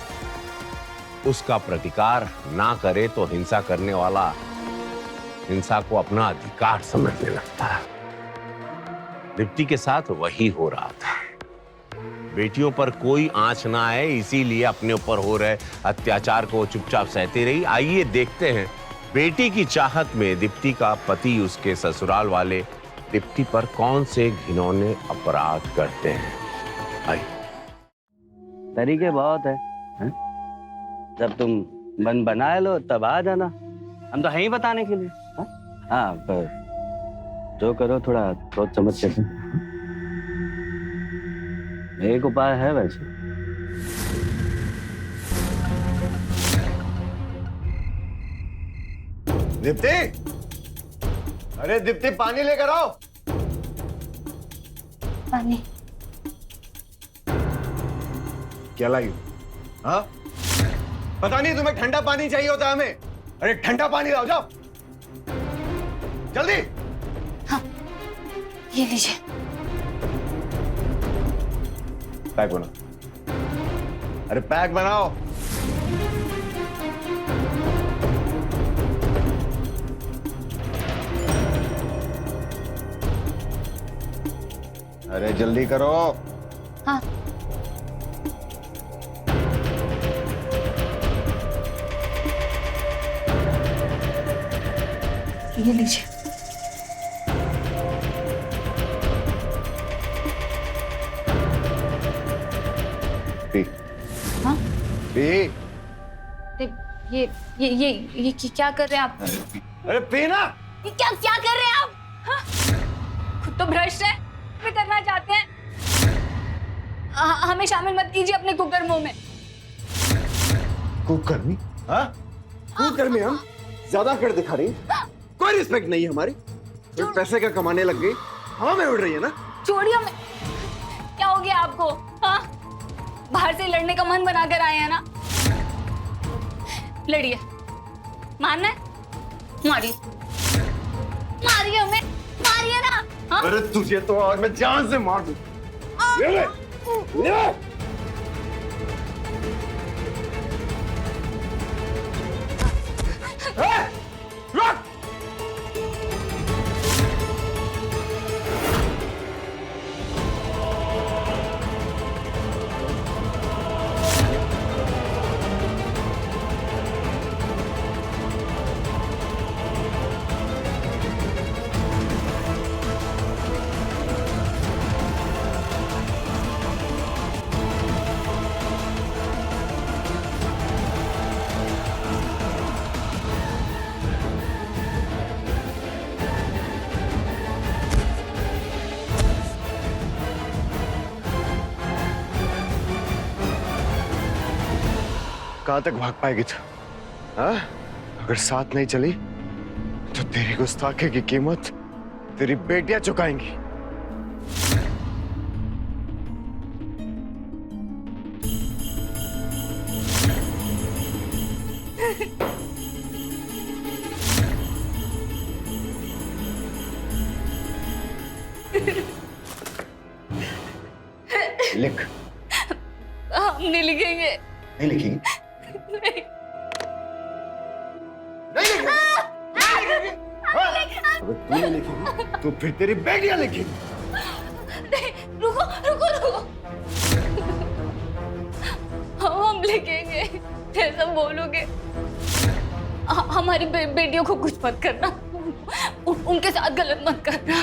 [SPEAKER 12] उसका प्रतिकार ना करे तो हिंसा करने वाला हिंसा को अपना अधिकार समझने लगता है। दीप्ति के साथ वही हो रहा था। बेटियों पर कोई आंच ना आए, इसीलिए अपने ऊपर हो रहे अत्याचार को चुपचाप सहती रही। आइए देखते हैं बेटी की चाहत में दीप्ति का पति उसके ससुराल वाले दीप्ति पर कौन से घिनौने अपराध करते हैं। आइए।
[SPEAKER 14] तरीके बहुत है। जब तुम मन बनाए लो तब आ जाना, हम तो हैं ही बताने के लिए। हाँ, पर जो करो थोड़ा सोच समझ के। एक उपाय है वैसे।
[SPEAKER 6] दीप्ति, अरे दीप्ति, पानी लेकर आओ।
[SPEAKER 15] पानी?
[SPEAKER 6] क्या लाई? हाँ, पता नहीं तुम्हें ठंडा पानी चाहिए होता है हमें। अरे ठंडा पानी लाओ, जाओ जल्दी।
[SPEAKER 15] हाँ, ये लीजिए।
[SPEAKER 6] पैक बना। अरे पैक बनाओ। अरे जल्दी करो।
[SPEAKER 15] हाँ।
[SPEAKER 3] ये लीजिए।
[SPEAKER 6] पी।
[SPEAKER 3] हाँ?
[SPEAKER 6] पी।
[SPEAKER 3] ये क्या कर रहे हैं आप?
[SPEAKER 6] अरे पी ना।
[SPEAKER 15] ये क्या क्या कर रहे हैं आप? हाँ? खुद तो भ्रष्ट है, भी करना चाहते हैं। हमें शामिल मत कीजिए अपने कुकर्मों में।
[SPEAKER 6] कुकर्मी? हाँ? कुकर्मी हम ज्यादा कर दिखा रही, कोई रिस्पेक्ट नहीं है हमारी। तो पैसे का कमाने लग गई, हवा में उड़ रही है ना।
[SPEAKER 15] छोड़िए हमें। क्या हो गया आपको? हाँ? बाहर से लड़ने का मन बनाकर आए हैं ना? लड़िए, मानना है? मारिए, मारिए हमें, मारिए ना। हाँ?
[SPEAKER 6] अरे तुझे तो आज मैं जान से मार दूं। ले ले, ले। रुक! कहां तक भाग पाएगी तू? हाँ? अगर साथ नहीं चली तो तेरी गुस्ताखी की कीमत तेरी बेटियां चुकाएंगी। लिख।
[SPEAKER 15] हम नहीं लिखेंगे।
[SPEAKER 6] नहीं लिखेंगे?
[SPEAKER 15] नहीं।
[SPEAKER 6] नहीं लिखेंगे? अगर तू नहीं लिखेगी तो फिर तेरी बेटियां लिखेंगी।
[SPEAKER 15] नहीं, रुको रुको रुको। हम लिखेंगे, जैसा बोलोगे। हमारी बेटियों को कुछ मत करना, उनके साथ गलत मत करना,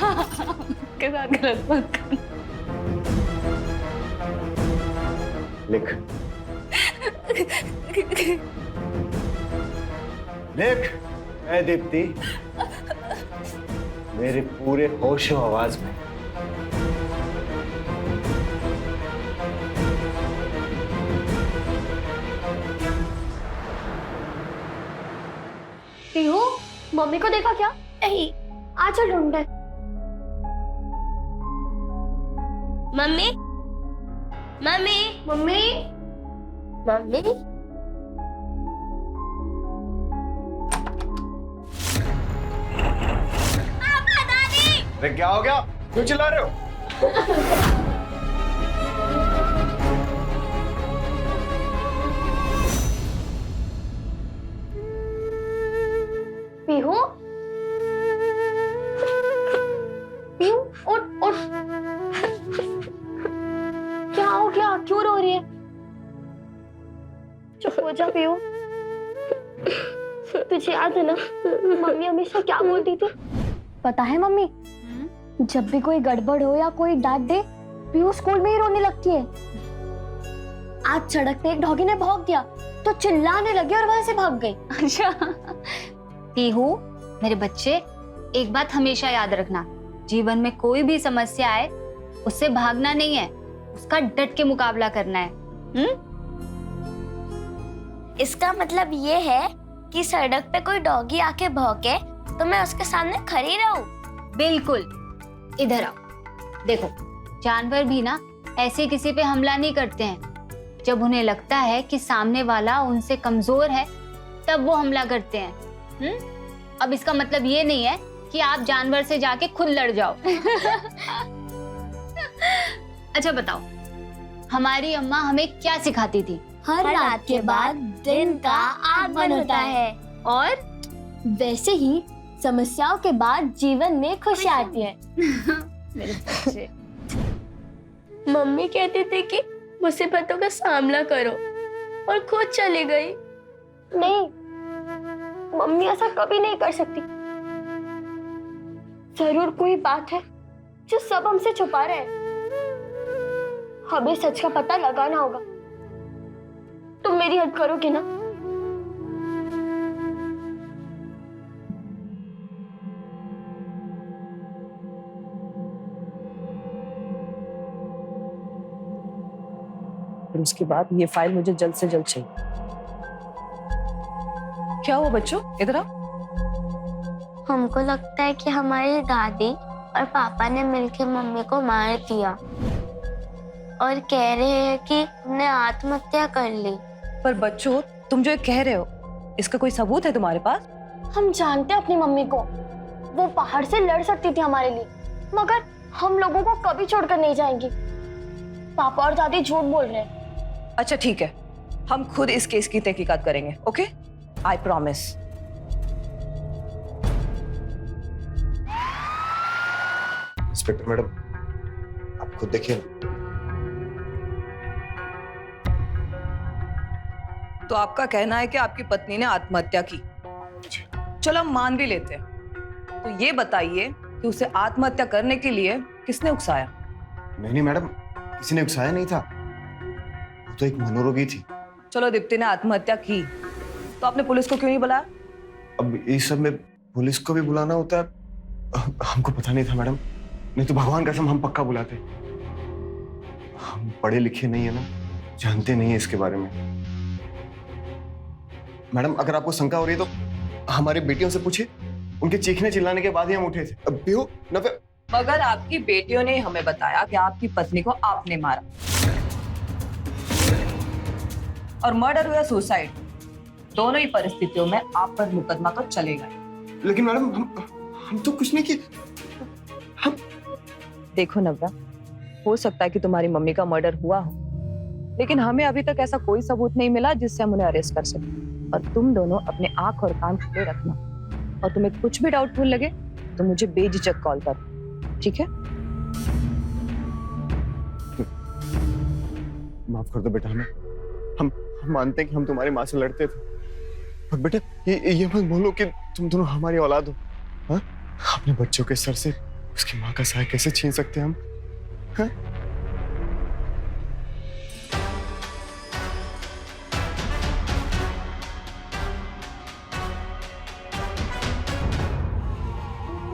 [SPEAKER 15] उनके साथ गलत मत करना।
[SPEAKER 6] लिख। लिख। ऐ दीप्ति, मेरे पूरे होशो आवाज में।
[SPEAKER 5] पीहू, मम्मी को देखा क्या? नहीं, आ चल ढूंढे। Mummy, mummy, mummy, mummy.
[SPEAKER 6] अरे क्या हो गया? क्यों चिल्ला रहे हो?
[SPEAKER 5] पीहू, पीहू, उठ उठ। क्या हो गया? क्यों रो रही है? चुप हो जा पीहू। तुझे याद है ना, मम्मी हमेशा क्या बोलती थी? पता है मम्मी, जब भी कोई गड़बड़ हो या कोई डांट दे, पीहू स्कूल में ही रोने लगती है। आज सड़क पे एक डॉगी ने भौंक दिया तो चिल्लाने लगी और वहां से भाग गई।
[SPEAKER 13] अच्छा पीहू, मेरे बच्चे, एक बात हमेशा याद रखना, जीवन में कोई भी समस्या आए उससे भागना नहीं है, उसका डट के मुकाबला करना है।
[SPEAKER 5] इसका मतलब ये है कि सड़क पे कोई डॉगी आके भौंके तो मैं उसके सामने खड़ी रहूं?
[SPEAKER 13] बिल्कुल। इधर आओ, देखो, जानवर भी ना ऐसे किसी पे हमला नहीं करते हैं। जब उन्हें लगता है कि सामने वाला उनसे कमजोर है, तब वो हमला करते हैं। अब इसका मतलब ये नहीं है कि आप जानवर से जाके खुद लड़ जाओ। अच्छा बताओ, हमारी अम्मा हमें क्या सिखाती थी?
[SPEAKER 5] हर रात के बाद दिन का आगमन होता है, और वैसे ही समस्याओं के बाद जीवन में खुशी आती है।
[SPEAKER 13] मेरे बच्चे।
[SPEAKER 5] मम्मी कहती थी कि मुसीबतों का सामना करो, और खुद चली गई। नहीं, मम्मी ऐसा कभी नहीं कर सकती।
[SPEAKER 3] जरूर कोई बात है जो सब हमसे छुपा रहे हैं। हमें सच का पता लगाना होगा। तुम मेरी हेल्प करोगे ना?
[SPEAKER 16] और उसके बाद ये फाइल मुझे जल्द से जल्द चाहिए। क्या हुआ बच्चों, इधर आओ।
[SPEAKER 3] हमको लगता है कि हमारी दादी और पापा ने मिलकर मम्मी को मार दिया और कह रहे हैं कि हमने आत्महत्या कर ली।
[SPEAKER 16] पर बच्चों, तुम जो ये कह रहे हो, इसका कोई सबूत है तुम्हारे पास?
[SPEAKER 3] हम जानते हैं अपनी मम्मी को, वो बाहर से लड़ सकती थी हमारे लिए, मगर हम लोगों को कभी छोड़कर नहीं जाएंगी। पापा और दादी झूठ बोल रहे हैं।
[SPEAKER 16] अच्छा ठीक है, हम खुद इस केस की तहकीकात करेंगे। Okay, I promise.
[SPEAKER 6] Inspector madam, आप खुद देखिए।
[SPEAKER 16] तो आपका कहना है कि आपकी पत्नी ने आत्महत्या की। चलो हम मान भी लेते हैं। तो ये बताइए कि उसे आत्महत्या करने के लिए किसने उकसाया?
[SPEAKER 6] नहीं मैडम, किसी ने उकसाया नहीं था, वो तो एक मनोरोगी थी।
[SPEAKER 16] चलो दीप्ति ने आत्महत्या की, तो आपने पुलिस को क्यों नहीं बुलाया?
[SPEAKER 6] अब इस सब में पुलिस को भी बुलाना होता है, हमको पता नहीं था मैडम, नहीं तो भगवान कसम हम पक्का बुलाते। हम पढ़े लिखे नहीं है ना, जानते नहीं है इसके बारे में। मैडम अगर आपको शंका हो रही है तो हमारी बेटियों से पूछिए, उनके चीखने चिल्लाने के बाद ही हम उठे थे। अब भी हो ना फिर।
[SPEAKER 16] मगर आपकी बेटियों ने हमें बताया कि आपकी पत्नी को आपने मारा, और मर्डर या सुसाइड, दोनों ही परिस्थितियों में आप पर मुकदमा तो चलेगा।
[SPEAKER 6] लेकिन मैडम हम तो कुछ नहीं किए।
[SPEAKER 16] देखो नव्या, हो सकता है कि तुम्हारी मम्मी का मर्डर हुआ हो, लेकिन हमें अभी तक ऐसा कोई सबूत नहीं मिला जिससे हम उन्हें अरेस्ट कर सकें। और तुम दोनों अपने आंख और कान खुले रखना, और तुम्हें कुछ भी डाउटफुल लगे तो मुझे बेझिझक कॉल कर, ठीक है?
[SPEAKER 6] माफ कर दो बेटा, हम मानते हैं कि हम तुम्हारी माँ से लड़ते थे, पर बेटा ये मत बोलो कि तुम दोनों हमारी औलाद हो। हाँ? अपने बच्चों के सर से उसकी माँ का साया कैसे छीन सकते हैं हम? हाँ?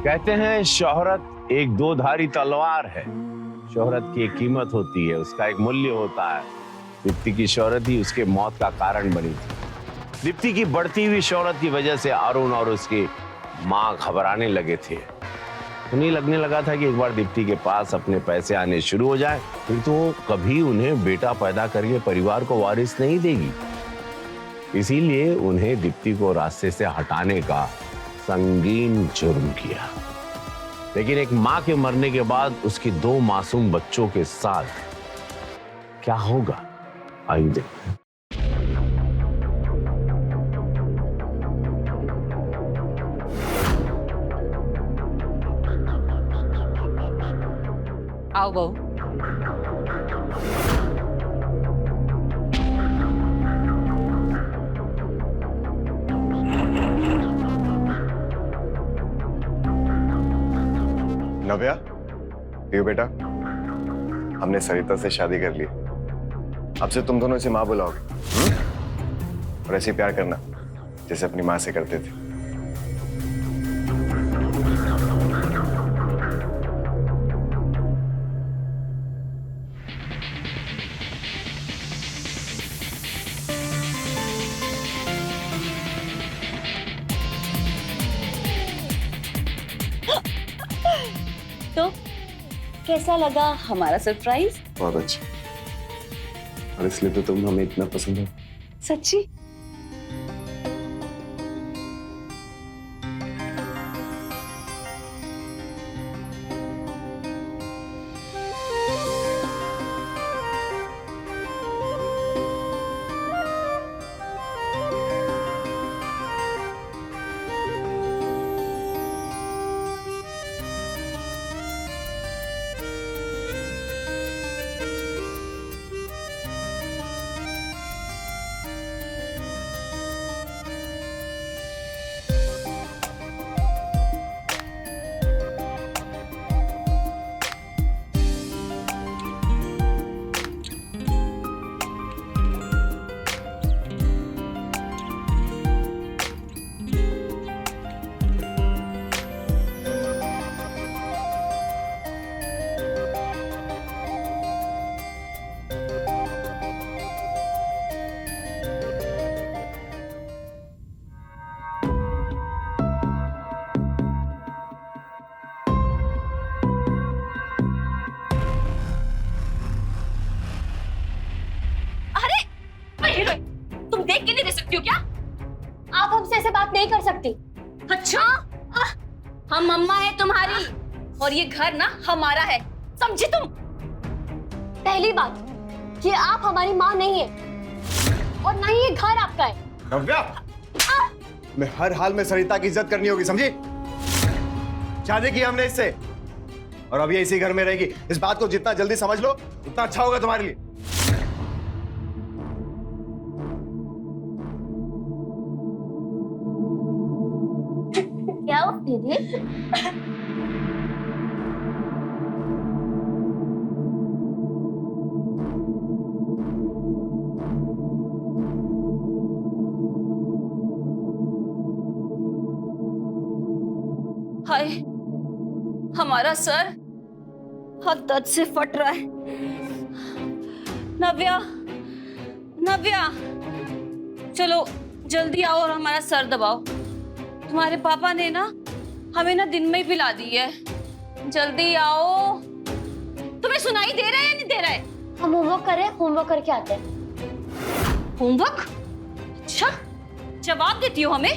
[SPEAKER 12] कहते हैं शोहरत एक दोधारी तलवार है। शोहरत की एक कीमत होती है, उसका एक मूल्य होता है। दीप्ति की शोहरत ही उसके मौत का कारण बनी थी। दीप्ति की बढ़ती हुई शोहरत की वजह से अरुण और उसकी माँ घबराने लगे थे। उन्हें लगने लगा था कि एक बार दीप्ति के पास अपने पैसे आने शुरू हो जाए, फिर तो कभी उन्हें बेटा पैदा करके परिवार को वारिस नहीं देगी। इसीलिए उन्हें दीप्ति को रास्ते से हटाने का संगीन जुर्म किया। लेकिन एक माँ के मरने के बाद उसके 2 मासूम बच्चों के साथ क्या होगा, आइए देखते हैं।
[SPEAKER 16] आओ बहू।
[SPEAKER 6] नव्या, पियो बेटा, हमने सरिता से शादी कर ली। अब से तुम दोनों इसे माँ बुलाओगे, और ऐसे प्यार करना जैसे अपनी माँ से करते थे।
[SPEAKER 3] तो कैसा लगा हमारा सरप्राइज?
[SPEAKER 6] बहुत अच्छा, और इसलिए तो तुम हमें इतना पसंद हो।
[SPEAKER 3] सच्ची?
[SPEAKER 15] सकती हो क्या?
[SPEAKER 3] आप हमसे ऐसे बात नहीं कर सकती।
[SPEAKER 15] अच्छा, हम मम्मा है तुम्हारी और ये घर ना हमारा है, समझी तुम?
[SPEAKER 3] पहली बात कि आप हमारी माँ नहीं है और ना ही ये घर आपका है।
[SPEAKER 6] नव्या, मैं हर हाल में सरिता की इज्जत करनी होगी, समझी? शादी की हमने इससे और अब ये इसी घर में रहेगी। इस बात को जितना जल्दी समझ लो उतना अच्छा होगा तुम्हारे लिए।
[SPEAKER 3] क्या हो दीदी?
[SPEAKER 15] हाय, हमारा सर हद दर्द से फट रहा है। नव्या, नव्या, चलो जल्दी आओ और हमारा सर दबाओ। तुम्हारे पापा ने ना हमें ना दिन में ही पिला दी है। जल्दी आओ। तुम्हें सुनाई दे रहा है या नहीं दे रहा है?
[SPEAKER 3] हम होमवर्क कर रहे हैं, होमवर्क करके आते हैं।
[SPEAKER 15] होमवर्क? अच्छा, जवाब देती हो हमें?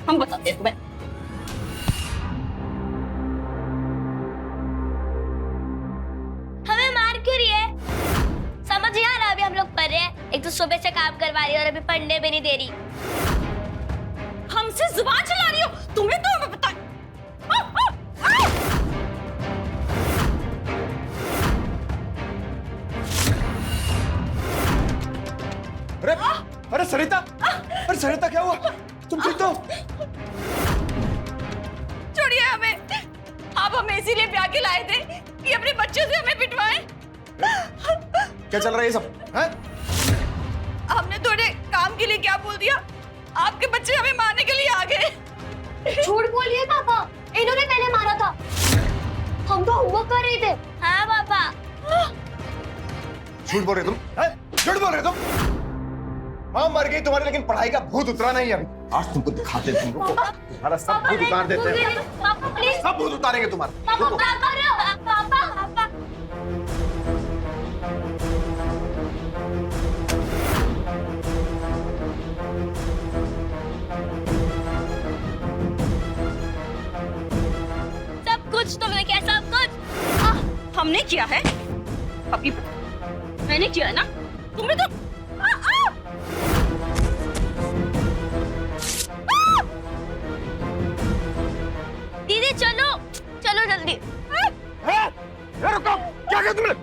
[SPEAKER 15] हम बताते हैं तुम्हें।
[SPEAKER 3] हमें मार क्यों रही है? समझ नहीं आ रहा। अभी हम लोग पढ़ रहे हैं, एक तो सुबह से काम करवा रही है और अभी पढ़ने भी नहीं दे रही।
[SPEAKER 15] हमसे जुबान चला रही हो? तुम्हें तो हमें पता है।
[SPEAKER 6] अरे अरे सरिता, अरे सरिता क्या हुआ? तुम ठीक तो?
[SPEAKER 15] छोड़िए हमें। आप हमें इसीलिए ब्याह के लाए थे कि अपने बच्चों से हमें पिटवाएं।
[SPEAKER 6] क्या चल रहा है ये सब? हैं?
[SPEAKER 15] हमने थोड़े काम के लिए क्या बोल दिया? आपके बच्चे हमें मारने के लिए आ गए।
[SPEAKER 3] झूठ बोलिए पापा, इन्होंने पहले मारा था। हम तो होमवर्क कर रहे थे। हाँ पापा।
[SPEAKER 6] झूठ बोल रहे तुम? हैं? झूठ बोल रहे तुम? मां मर गई तुम्हारी, लेकिन पढ़ाई का भूत उतरा नहीं अभी। आज तुमको दिखाते हैं, तुमको तुम्हारा सब भूत उतार देते हैं।
[SPEAKER 3] पापा प्लीज।
[SPEAKER 6] सब भूत उतारेंगे तुम्हारा।
[SPEAKER 3] पापा पापा।
[SPEAKER 15] सब कुछ तुमने किया, सब कुछ हमने किया है। अभी मैंने किया है ना? तुमने तो
[SPEAKER 3] दीदी चलो चलो जल्दी।
[SPEAKER 6] रुको, क्या किया तुमने?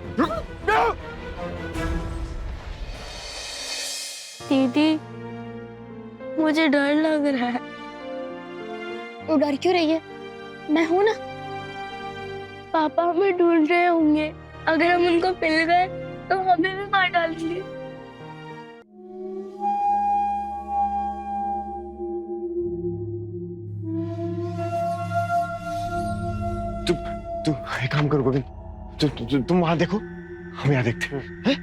[SPEAKER 3] दीदी मुझे डर लग रहा है। तो डर क्यों रही है? मैं हूं ना। पापा हमें ढूंढ रहे होंगे, अगर हम उनको मिल गए तो हमें भी मार डालेंगे।
[SPEAKER 6] तुम एक काम करो गोविंद, तुम वहां देखो, हम यहाँ देखते हैं।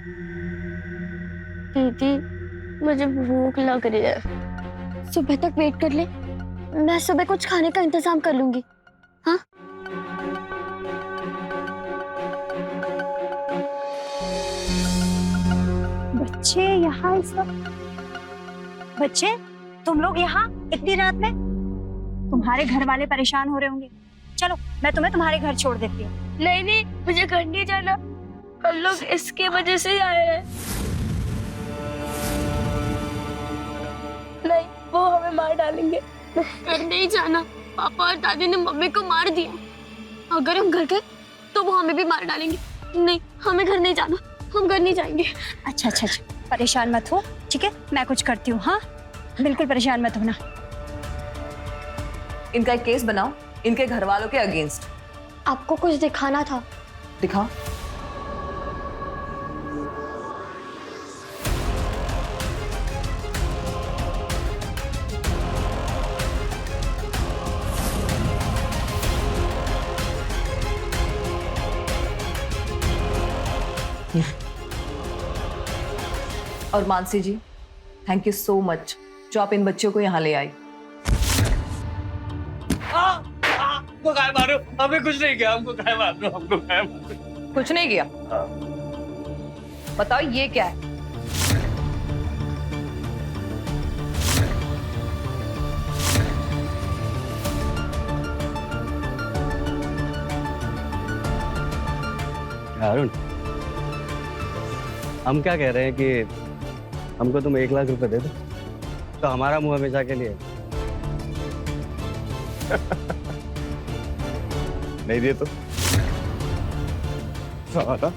[SPEAKER 3] दीदी मुझे भूख लग रही है। सुबह तक वेट कर ले, मैं सुबह कुछ खाने का इंतजाम कर लूंगी। हाँ
[SPEAKER 15] बच्चे यहाँ इस वक्त? बच्चे तुम लोग यहाँ इतनी रात में? तुम्हारे घर वाले परेशान हो रहे होंगे। चलो मैं तुम्हें तुम्हारे घर छोड़ देती हूँ।
[SPEAKER 3] नहीं नहीं, मुझे घर नहीं जाना। हम लोग इसके वजह से आए हैं। नहीं, वो हमें मार डालेंगे। घर नहीं जाना। पापा और दादी ने मम्मी को मार दिया। अगर हम घर गए तो वो हमें भी मार डालेंगे। नहीं, हमें घर नहीं जाना। हम घर नहीं जाएंगे।
[SPEAKER 15] अच्छा अच्छा अच्छा, परेशान मत हो, ठीक है? मैं कुछ करती हूँ। हाँ बिल्कुल परेशान मत होना।
[SPEAKER 16] इनका एक केस बनाओ इनके घर वालों के अगेंस्ट।
[SPEAKER 3] आपको कुछ दिखाना था।
[SPEAKER 16] दिखाओ। और मानसी जी, थैंक यू सो मच जो आप इन बच्चों को यहाँ ले आई।
[SPEAKER 14] हमको काय मारो? हमें कुछ नहीं किया। हमको काय मारो? हमको काय मारो?
[SPEAKER 16] कुछ नहीं किया? बताओ ये क्या है?
[SPEAKER 14] अरुण, हम क्या कह रहे हैं कि हमको तुम 1 लाख रुपए दे दो तो हमारा मुंह हमेशा के लिए।
[SPEAKER 6] नहीं दिए तो साला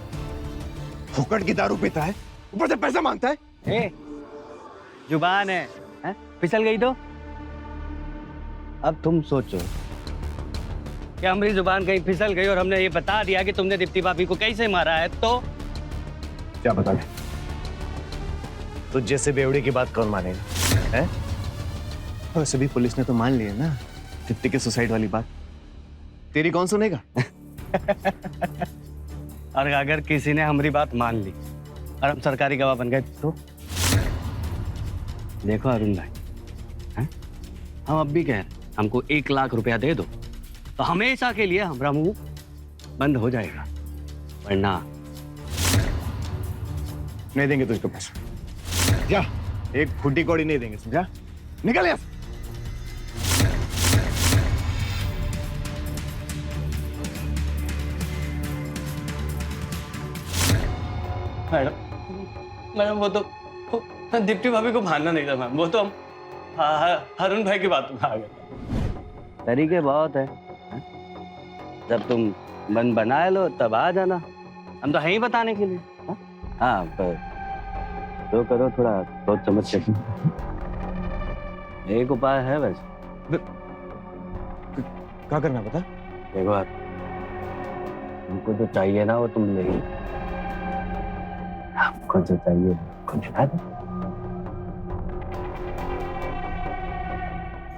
[SPEAKER 6] फुकट की दारू पीता है, ऊपर से पैसा मांगता है।
[SPEAKER 14] जुबान है, फिसल गई तो अब तुम सोचो कि हमारी जुबान कहीं फिसल गई और हमने ये बता दिया कि तुमने दीप्ति भाभी को कैसे मारा है तो
[SPEAKER 6] क्या बता दे? तो जैसे बेवड़े की बात कौन मानेगा है? और सभी पुलिस ने तो मान लिया ना दीप्ति के सुसाइड वाली बात, तेरी कौन सुनेगा?
[SPEAKER 14] और अगर किसी ने हमारी बात मान ली और हम सरकारी गवाह बन गए तो देखो अरुण भाई, हम अब भी कह रहे हैं हमको 1 लाख रुपया दे दो तो हमेशा के लिए हमारा मुंह बंद हो जाएगा, वरना
[SPEAKER 6] नहीं देंगे तुझको पैसा। जा, एक फुटी कौड़ी नहीं देंगे, समझा? निकल यहाँ से।
[SPEAKER 14] मैडम वो तो दीप्ति भाभी को मानना नहीं था मैम, वो तो हम अरुण भाई की बात में आ गए। तरीके बहुत है, जब तुम मन बना लो तब आ जाना, हम तो हैं ही बताने के लिए। हाँ पर तो करो थोड़ा सोच समझ के। एक उपाय है वैसे।
[SPEAKER 6] क्या करना पता?
[SPEAKER 14] देखो आप, तुमको जो चाहिए ना वो तुम नहीं, आपको जो चाहिए कुछ बता दो।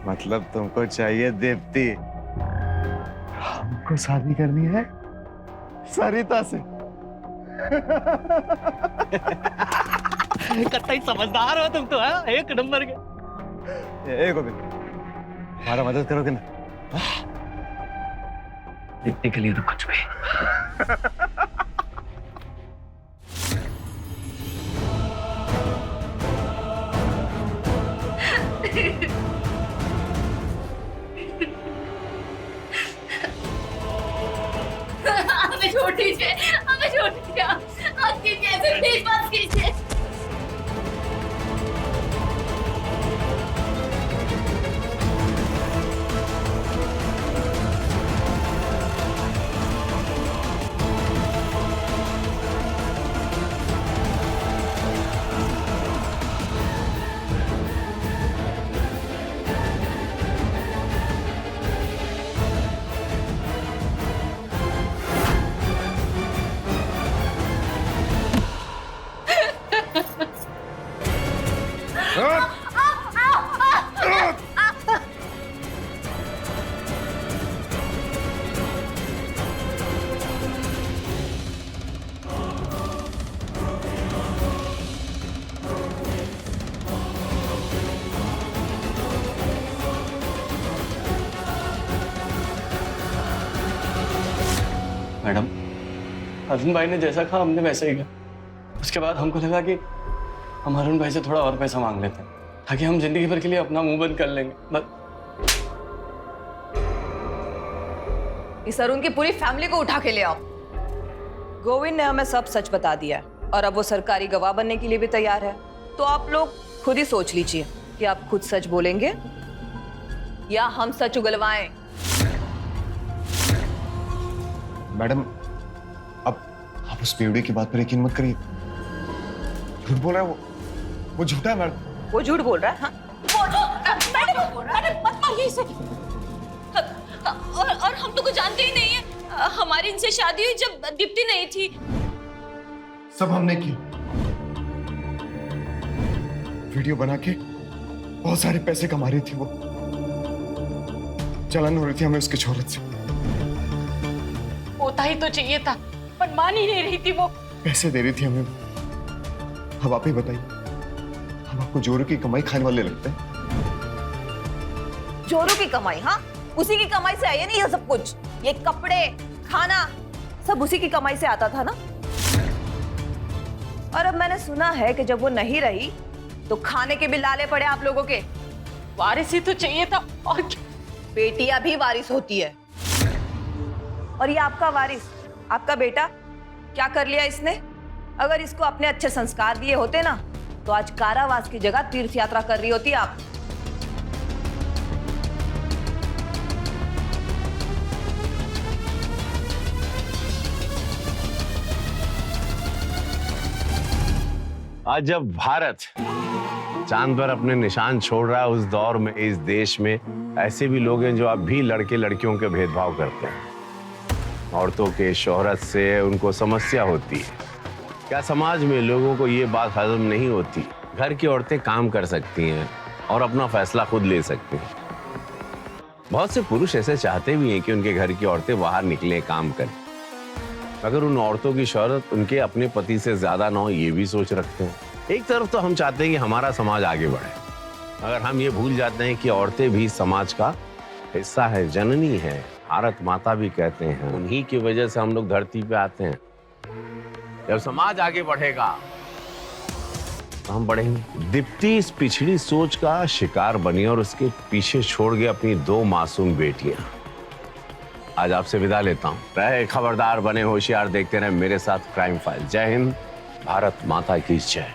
[SPEAKER 6] मतलब तुमको चाहिए दीप्ति, हमको शादी करनी है सरिता से।
[SPEAKER 14] कतई समझदार हो तुम तो, है 1 नंबर के।
[SPEAKER 6] गोविंद, हमारा मदद करोगे ना?
[SPEAKER 14] दीप्ति के लिए तो कुछ भी।
[SPEAKER 15] हमें छोड़ दीजिए, हमें छोड़ दीजिए, आप कीजिए ऐसे, प्लीज मत कीजिए।
[SPEAKER 14] मैडम, अरुण भाई ने जैसा कहा हमने वैसे ही किया। उसके बाद हमको लगा कि हम अरुण भाई से थोड़ा और पैसा मांग लेते हैं ताकि हम जिंदगी भर के लिए अपना मुंह बंद कर लेंगे। बस
[SPEAKER 16] इस अरुण की पूरी फैमिली को उठा के ले आओ। गोविंद ने हमें सब सच बता दिया है और अब वो सरकारी गवाह बनने के लिए भी तैयार है। तो आप लोग खुद ही सोच लीजिए कि आप खुद सच बोलेंगे या हम सच उगलवाएं।
[SPEAKER 6] मैडम, अब आप उस बेवड़े की बात पर यकीन मत करिए। झूठ बोल रहा है वो झूठा है मैडम।
[SPEAKER 16] वो झूठ बोल रहा है? हाँ?
[SPEAKER 15] मैडम मत मारिए इसे। और हम तो कुछ जानते ही नहीं है। हमारी इनसे शादी हुई जब दीप्ति नहीं थी।
[SPEAKER 6] सब हमने किया, वीडियो बना के बहुत सारे पैसे कमा रही थी वो, जलन हो रही थी हमें उसकी शोहरत से।
[SPEAKER 15] होता ही तो चाहिए था, पर मान ही नहीं रही थी वो।
[SPEAKER 6] पैसे दे रही थी हमें। अब आप ही बताइए, हम आपको जोरों की कमाई खाने वाले लगते हैं?
[SPEAKER 16] जोरों की कमाई? हाँ, उसी की कमाई से आया नहीं ये सब कुछ। ये कपड़े, खाना, सब उसी की कमाई से आता था ना। और अब मैंने सुना है कि जब वो नहीं रही तो खाने के भी लाले पड़े आप लोगों के।
[SPEAKER 15] वारिस ही तो चाहिए था, और
[SPEAKER 16] बेटियां भी वारिस होती है। और ये आपका वारिस, आपका बेटा, क्या कर लिया इसने? अगर इसको अपने अच्छे संस्कार दिए होते ना तो आज कारावास की जगह तीर्थ यात्रा कर रही होती आप।
[SPEAKER 12] आज जब भारत चांद पर अपने निशान छोड़ रहा है, उस दौर में इस देश में ऐसे भी लोग हैं जो अब भी लड़के लड़कियों के भेदभाव करते हैं। औरतों के शोहरत से उनको समस्या होती है। क्या समाज में लोगों को ये बात हजम नहीं होती? घर की औरतें काम कर सकती हैं और अपना फैसला खुद ले सकती हैं। बहुत से पुरुष ऐसे चाहते भी हैं कि उनके घर की औरतें बाहर निकले, काम करें, मगर उन औरतों की शोहरत उनके अपने पति से ज्यादा ना हो, ये भी सोच रखते हैं। एक तरफ तो हम चाहते हैं कि हमारा समाज आगे बढ़े, मगर हम ये भूल जाते हैं कि औरतें भी समाज का हिस्सा है, जननी है, भारत माता भी कहते हैं। उन्हीं की वजह से हम लोग धरती पे आते हैं। जब समाज आगे बढ़ेगा तो हम बढ़ेंगे। दीप्ति इस पिछड़ी सोच का शिकार बनी और उसके पीछे छोड़ गए अपनी 2 मासूम बेटियां। आज आपसे विदा लेता हूं। रहे खबरदार, बने होशियार, देखते रहे मेरे साथ क्राइम फाइल। जय हिंद, भारत माता की जय।